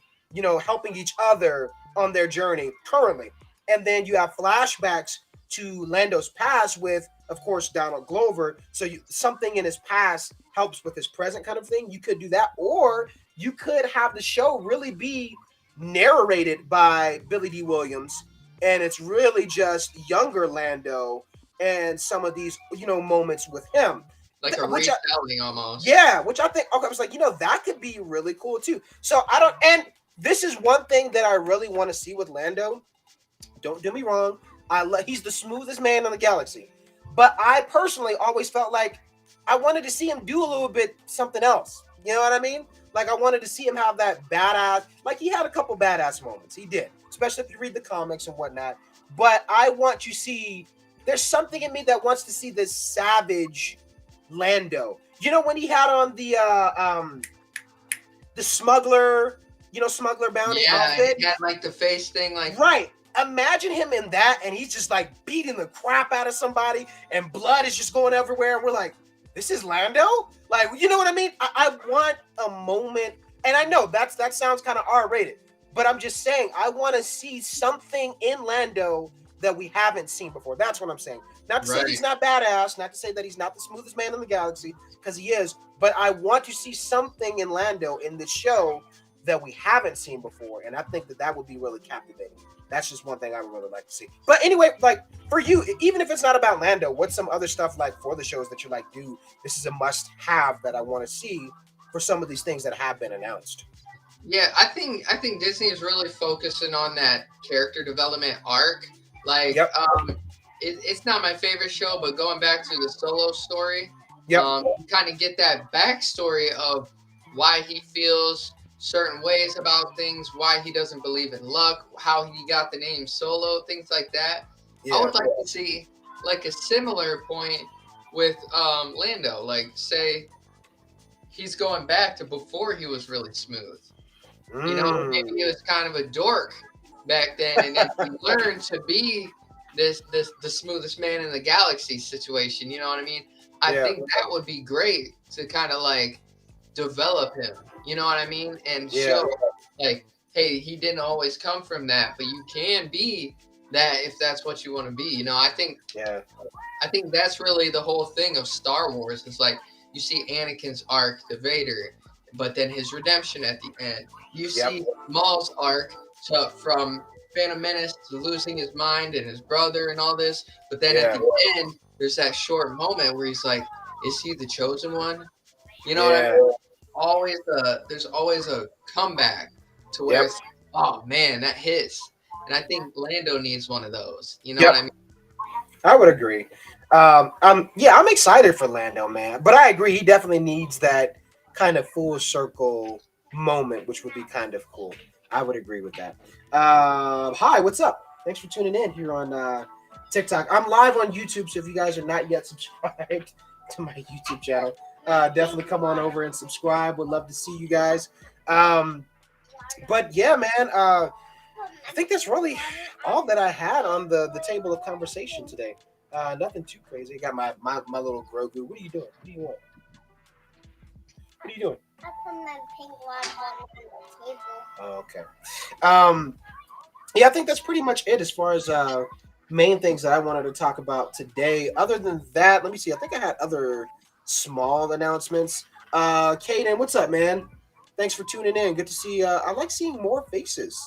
helping each other on their journey currently. And then you have flashbacks to Lando's past with, of course, Donald Glover. So something in his past helps with his present kind of thing. You could do that, or you could have the show really be narrated by Billy D. Williams, and it's really just younger Lando and some of these moments with him, like a retelling almost. Yeah, which I think I was like, that could be really cool too. So and this is one thing that I really want to see with Lando. Don't do me wrong, he's the smoothest man in the galaxy, but I personally always felt like I wanted to see him do a little bit something else. You know what I mean? Like I wanted to see him have that badass. Like he had a couple badass moments. He did, especially if you read the comics and whatnot. but I want to see. There's something in me that wants to see this savage Lando. You know when he had on the smuggler, smuggler bounty Yeah, outfit. he had like the face thing, like Right. Imagine him in that, and he's just like beating the crap out of somebody, and blood is just going everywhere. And we're like, this is Lando? Like, you know what I mean? I want a moment, and I know that sounds kind of R-rated, but I'm just saying I want to see something in Lando that we haven't seen before. That's what I'm saying. Not to say that he's not badass, not to say that he's not the smoothest man in the galaxy, because he is, but I want to see something in Lando in this show that we haven't seen before, and I think that would be really captivating. That's just one thing I would really like to see. But anyway, like for you, even if it's not about Lando, what's some other stuff like for the shows that you're like, dude, this is a must-have that I want to see for some of these things that have been announced? Yeah, I think Disney is really focusing on that character development arc. Like, it's not my favorite show, but going back to the Solo story, you kind of get that backstory of why he feels certain ways about things, why he doesn't believe in luck, how he got the name Solo, things like that. I would like to see like a similar point with Lando, like say he's going back to before he was really smooth. You know, maybe he was kind of a dork back then, and then he learned to be the smoothest man in the galaxy situation. You know what I mean? I think that would be great to kind of like develop him. You know what I mean? And show like, hey, he didn't always come from that, but you can be that if that's what you want to be. You know, I think that's really the whole thing of Star Wars. It's like you see Anakin's arc to Vader, but then his redemption at the end. You see Maul's arc from Phantom Menace to losing his mind and his brother and all this, but then at the end, there's that short moment where he's like, "Is he the chosen one?" You know what I mean? There's always a comeback to where it's, oh man, that hits. And I think Lando needs one of those. You know what I mean? I would agree. I'm excited for Lando, man. But I agree, he definitely needs that kind of full circle moment, which would be kind of cool. I would agree with that. Hi, what's up? Thanks for tuning in here on TikTok. I'm live on YouTube, so if you guys are not yet subscribed to my YouTube channel, definitely come on over and subscribe. Would love to see you guys. But yeah, man, I think that's really all that I had on the table of conversation today. Nothing too crazy. I got my little Grogu. What are you doing? What do you want? What are you doing? I put my pink water bottle on the table. Oh, okay. Yeah, I think that's pretty much it as far as main things that I wanted to talk about today. Other than that, let me see. I think I had other small announcements. Kaden, what's up, man? Thanks for tuning in. Good to see. I like seeing more faces,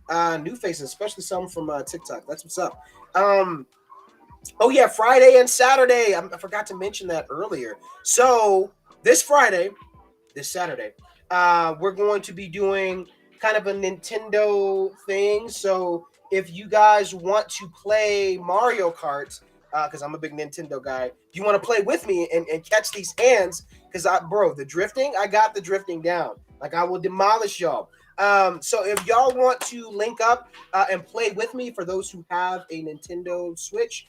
new faces, especially some from TikTok. That's what's up. Oh yeah, Friday and Saturday. I forgot to mention that earlier. So this Saturday, we're going to be doing kind of a Nintendo thing. So if you guys want to play Mario Kart, because I'm a big Nintendo guy, if you want to play with me and catch these hands, because the drifting, I got the drifting down. Like I will demolish y'all. So if y'all want to link up and play with me, for those who have a Nintendo Switch,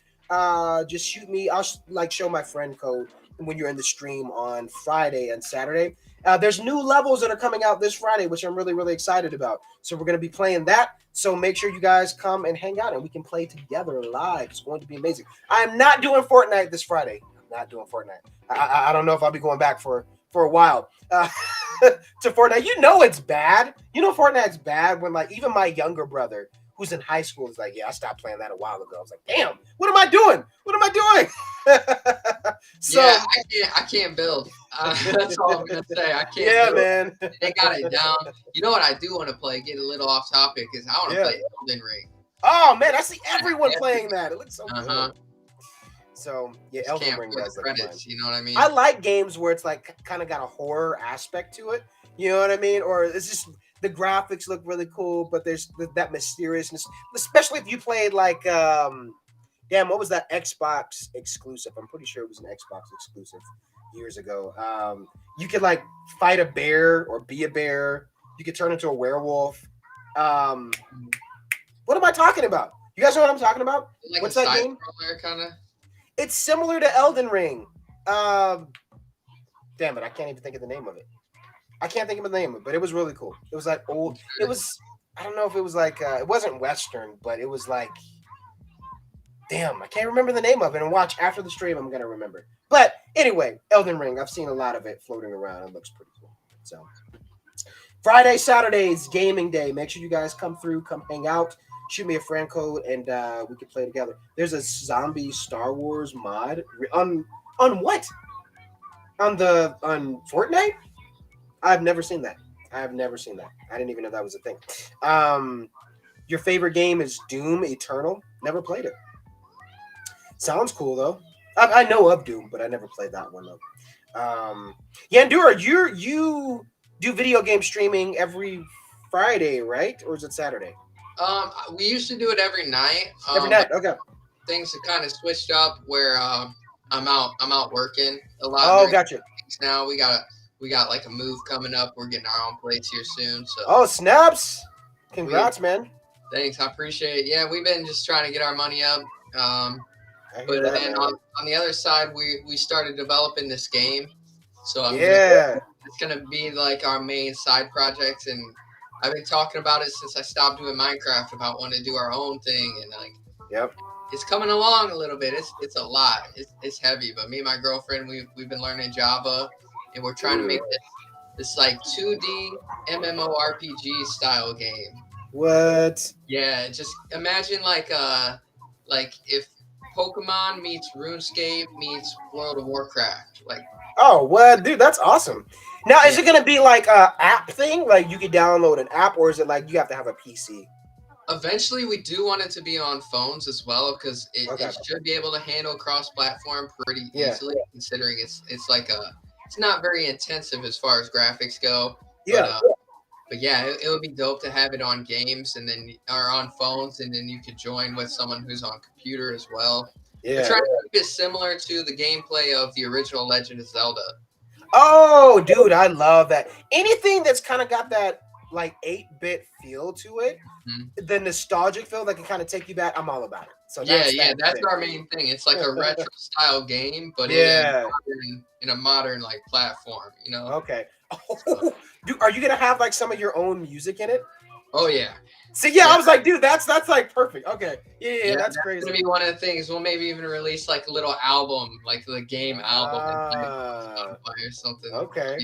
just shoot me. I'll show my friend code when you're in the stream on Friday and Saturday. There's new levels that are coming out this Friday, which I'm really, really excited about. So we're going to be playing that. So make sure you guys come and hang out and we can play together live. It's going to be amazing. I'm not doing Fortnite this Friday. I'm not doing Fortnite. I don't know if I'll be going back for a while to Fortnite. You know it's bad. You know Fortnite's bad when like even my younger brother who's in high school is like, yeah, I stopped playing that a while ago. I was like, damn, what am I doing? What am I doing? So yeah, I can't build. That's all I'm gonna say. I can't. Yeah, build. man. They got it down. You know what I do want to play? Get a little off topic is I want to play Elden Ring. Oh man, I see everyone playing that. It looks so good. So yeah, Elden Ring does look fun. You know what I mean? I like games where it's like kind of got a horror aspect to it. You know what I mean? Or it's just the graphics look really cool, but there's that mysteriousness. Especially if you played like what was that Xbox exclusive? I'm pretty sure it was an Xbox exclusive years ago. You could like fight a bear or be a bear. You could turn into a werewolf. What am I talking about? You guys know what I'm talking about? Like What's a that side game? scroller kind of. It's similar to Elden Ring. Damn it, I can't even think of the name of it. I can't think of the name of it, but it was really cool. It was like old. It was, I don't know if it was like, it wasn't Western, but it was like, damn, I can't remember the name of it. And watch after the stream, I'm going to remember. But anyway, Elden Ring, I've seen a lot of it floating around. It looks pretty cool. So Friday, Saturdays, gaming day. Make sure you guys come through, come hang out. Shoot me a friend code, and we can play together. There's a zombie Star Wars mod on what? On Fortnite? I've never seen that. I didn't even know that was a thing. Your favorite game is Doom Eternal. Never played it. Sounds cool though. I know of Doom, but I never played that one though. Yandura, you do video game streaming every Friday, right? Or is it Saturday? We used to do it every night. Every night. Okay. Things have kind of switched up where I'm out working a lot. Oh, gotcha. Now we got like a move coming up. We're getting our own place here soon. So oh, snaps! Congrats, man. Thanks, I appreciate it. Yeah, we've been just trying to get our money up. But that, then on the other side, we started developing this game. So it's gonna be like our main side project, and I've been talking about it since I stopped doing Minecraft about wanting to do our own thing, and like, yep, it's coming along a little bit. It's a lot. It's heavy, but me and my girlfriend we've been learning Java, and we're trying to make this like 2D MMORPG style game. What? Yeah, just imagine like if Pokemon meets RuneScape meets World of Warcraft. Like, oh, what, dude? That's awesome. Now, is it gonna be like a app thing? Like you could download an app, or is it like you have to have a PC? Eventually, we do want it to be on phones as well, because it should be able to handle cross-platform pretty easily. Considering it's like it's not very intensive as far as graphics go. Yeah. But yeah, it would be dope to have it on games and then or on phones, and then you could join with someone who's on computer as well. Yeah. We're trying to keep it similar to the gameplay of the original Legend of Zelda. Oh, dude, I love that. Anything that's kind of got that like 8-bit feel to it, the nostalgic feel that can kind of take you back, I'm all about it. So that's our main thing. It's like a retro style game, but in a modern like platform, you know. Okay. Oh, dude, are you gonna have like some of your own music in it? Oh yeah. See, I was like, dude, that's like perfect. Okay. Yeah, that's crazy. That's gonna be one of the things. We'll maybe even release like a little album, like the game album, or something. Okay.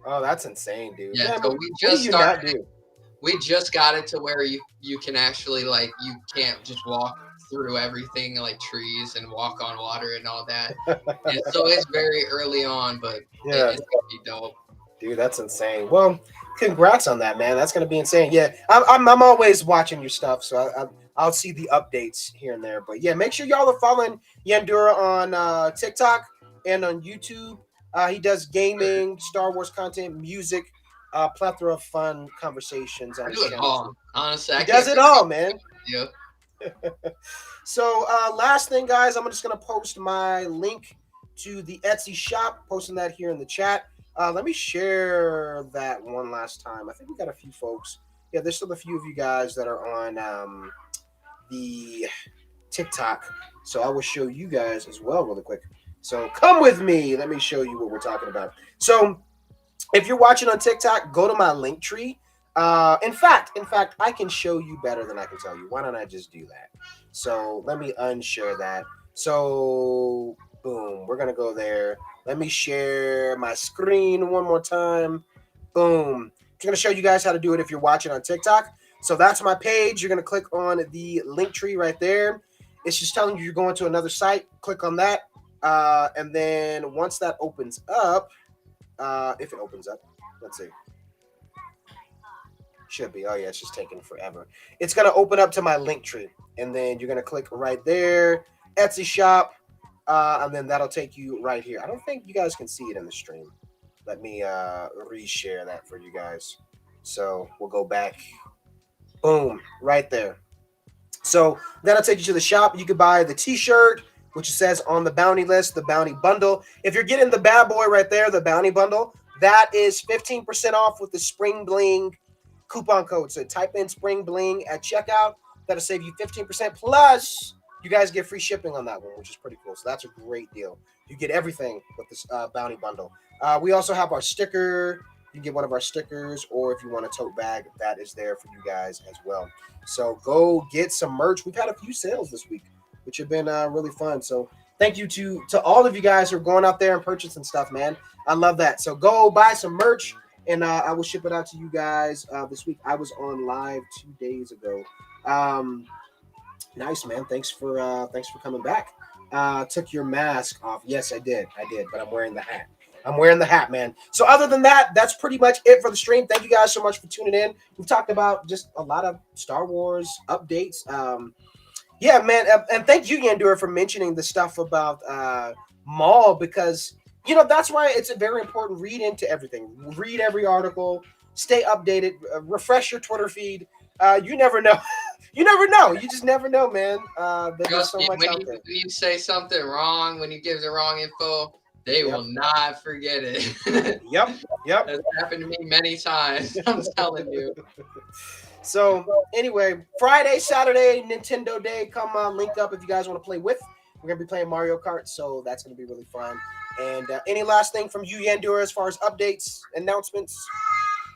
Oh, that's insane, dude. Yeah, so we just got it to where you can actually like, you can't just walk through everything like trees and walk on water and all that. And so it's very early on, but it's gonna be dope. Dude, that's insane. Well, congrats on that, man. That's gonna be insane. Yeah, I'm always watching your stuff, so I'll see the updates here and there. But yeah, make sure y'all are following Yandura on TikTok and on YouTube. He does gaming, Star Wars content, music, plethora of fun conversations on his channel. All. Honestly, he does it all, man. Yeah. So last thing, guys, I'm just gonna post my link to the Etsy shop, posting that here in the chat. Let me share that one last time. I think we got a few folks. Yeah, there's still a few of you guys that are on the TikTok. So I will show you guys as well really quick. So come with me. Let me show you what we're talking about. So if you're watching on TikTok, go to my link tree. In fact, I can show you better than I can tell you. Why don't I just do that? So let me unshare that. So boom, we're gonna go there. Let me share my screen one more time. Boom. I'm gonna show you guys how to do it if you're watching on TikTok. So that's my page. You're gonna click on the link tree right there. It's just telling you you're going to another site. Click on that. And then once that opens up, if it opens up, let's see. Should be. Oh yeah, it's just taking forever. It's gonna open up to my link tree, and then you're gonna click right there, Etsy shop, and then that'll take you right here. I don't think you guys can see it in the stream. Let me reshare that for you guys. So we'll go back. Boom, right there. So that'll take you to the shop. You can buy the t-shirt, which says on the bounty list, the bounty bundle. If you're getting the bad boy right there, the bounty bundle, that is 15% off with the Spring Bling coupon code. So type in Spring Bling at checkout. That'll save you 15%. Plus, you guys get free shipping on that one, which is pretty cool. So that's a great deal. You get everything with this bounty bundle. We also have our sticker. You can get one of our stickers, or if you want a tote bag, that is there for you guys as well. So go get some merch. We've had a few sales this week, which have been really fun. So thank you to all of you guys who are going out there and purchasing stuff, man. I love that. So go buy some merch, and I will ship it out to you guys this week. I was on live 2 days ago. Nice, man. Thanks for coming back. Took your mask off. Yes, I did, but I'm wearing the hat. Man. So other than that, that's pretty much it for the stream. Thank you guys so much for tuning in. We've talked about just a lot of Star Wars updates. Yeah, man. And thank you, Yandura, for mentioning the stuff about Maul, because, you know, that's why it's a very important read into everything. Read every article, stay updated, refresh your Twitter feed. You never know. You never know. You just never know, man. There's so much out there. When you say something wrong, when you give the wrong info, they will not forget it. Yep. That's happened to me many times. I'm telling you. So anyway, Friday, Saturday, Nintendo Day. Come on, link up if you guys want to play with. We're gonna be playing Mario Kart, so that's gonna be really fun. And any last thing from you, Yandura, as far as updates, announcements?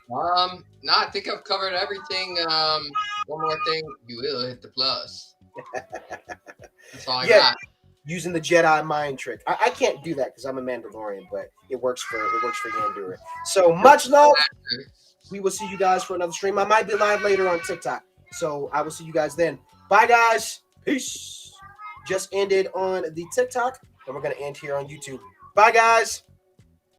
No, I think I've covered everything. One more thing, you will hit the plus. That's all I got. Using the Jedi mind trick. I can't do that because I'm a Mandalorian, but it works for Yandura. So much love. We will see you guys for another stream. I might be live later on TikTok, so I will see you guys then. Bye, guys. Peace. Just ended on the TikTok, and we're gonna end here on YouTube. Bye, guys.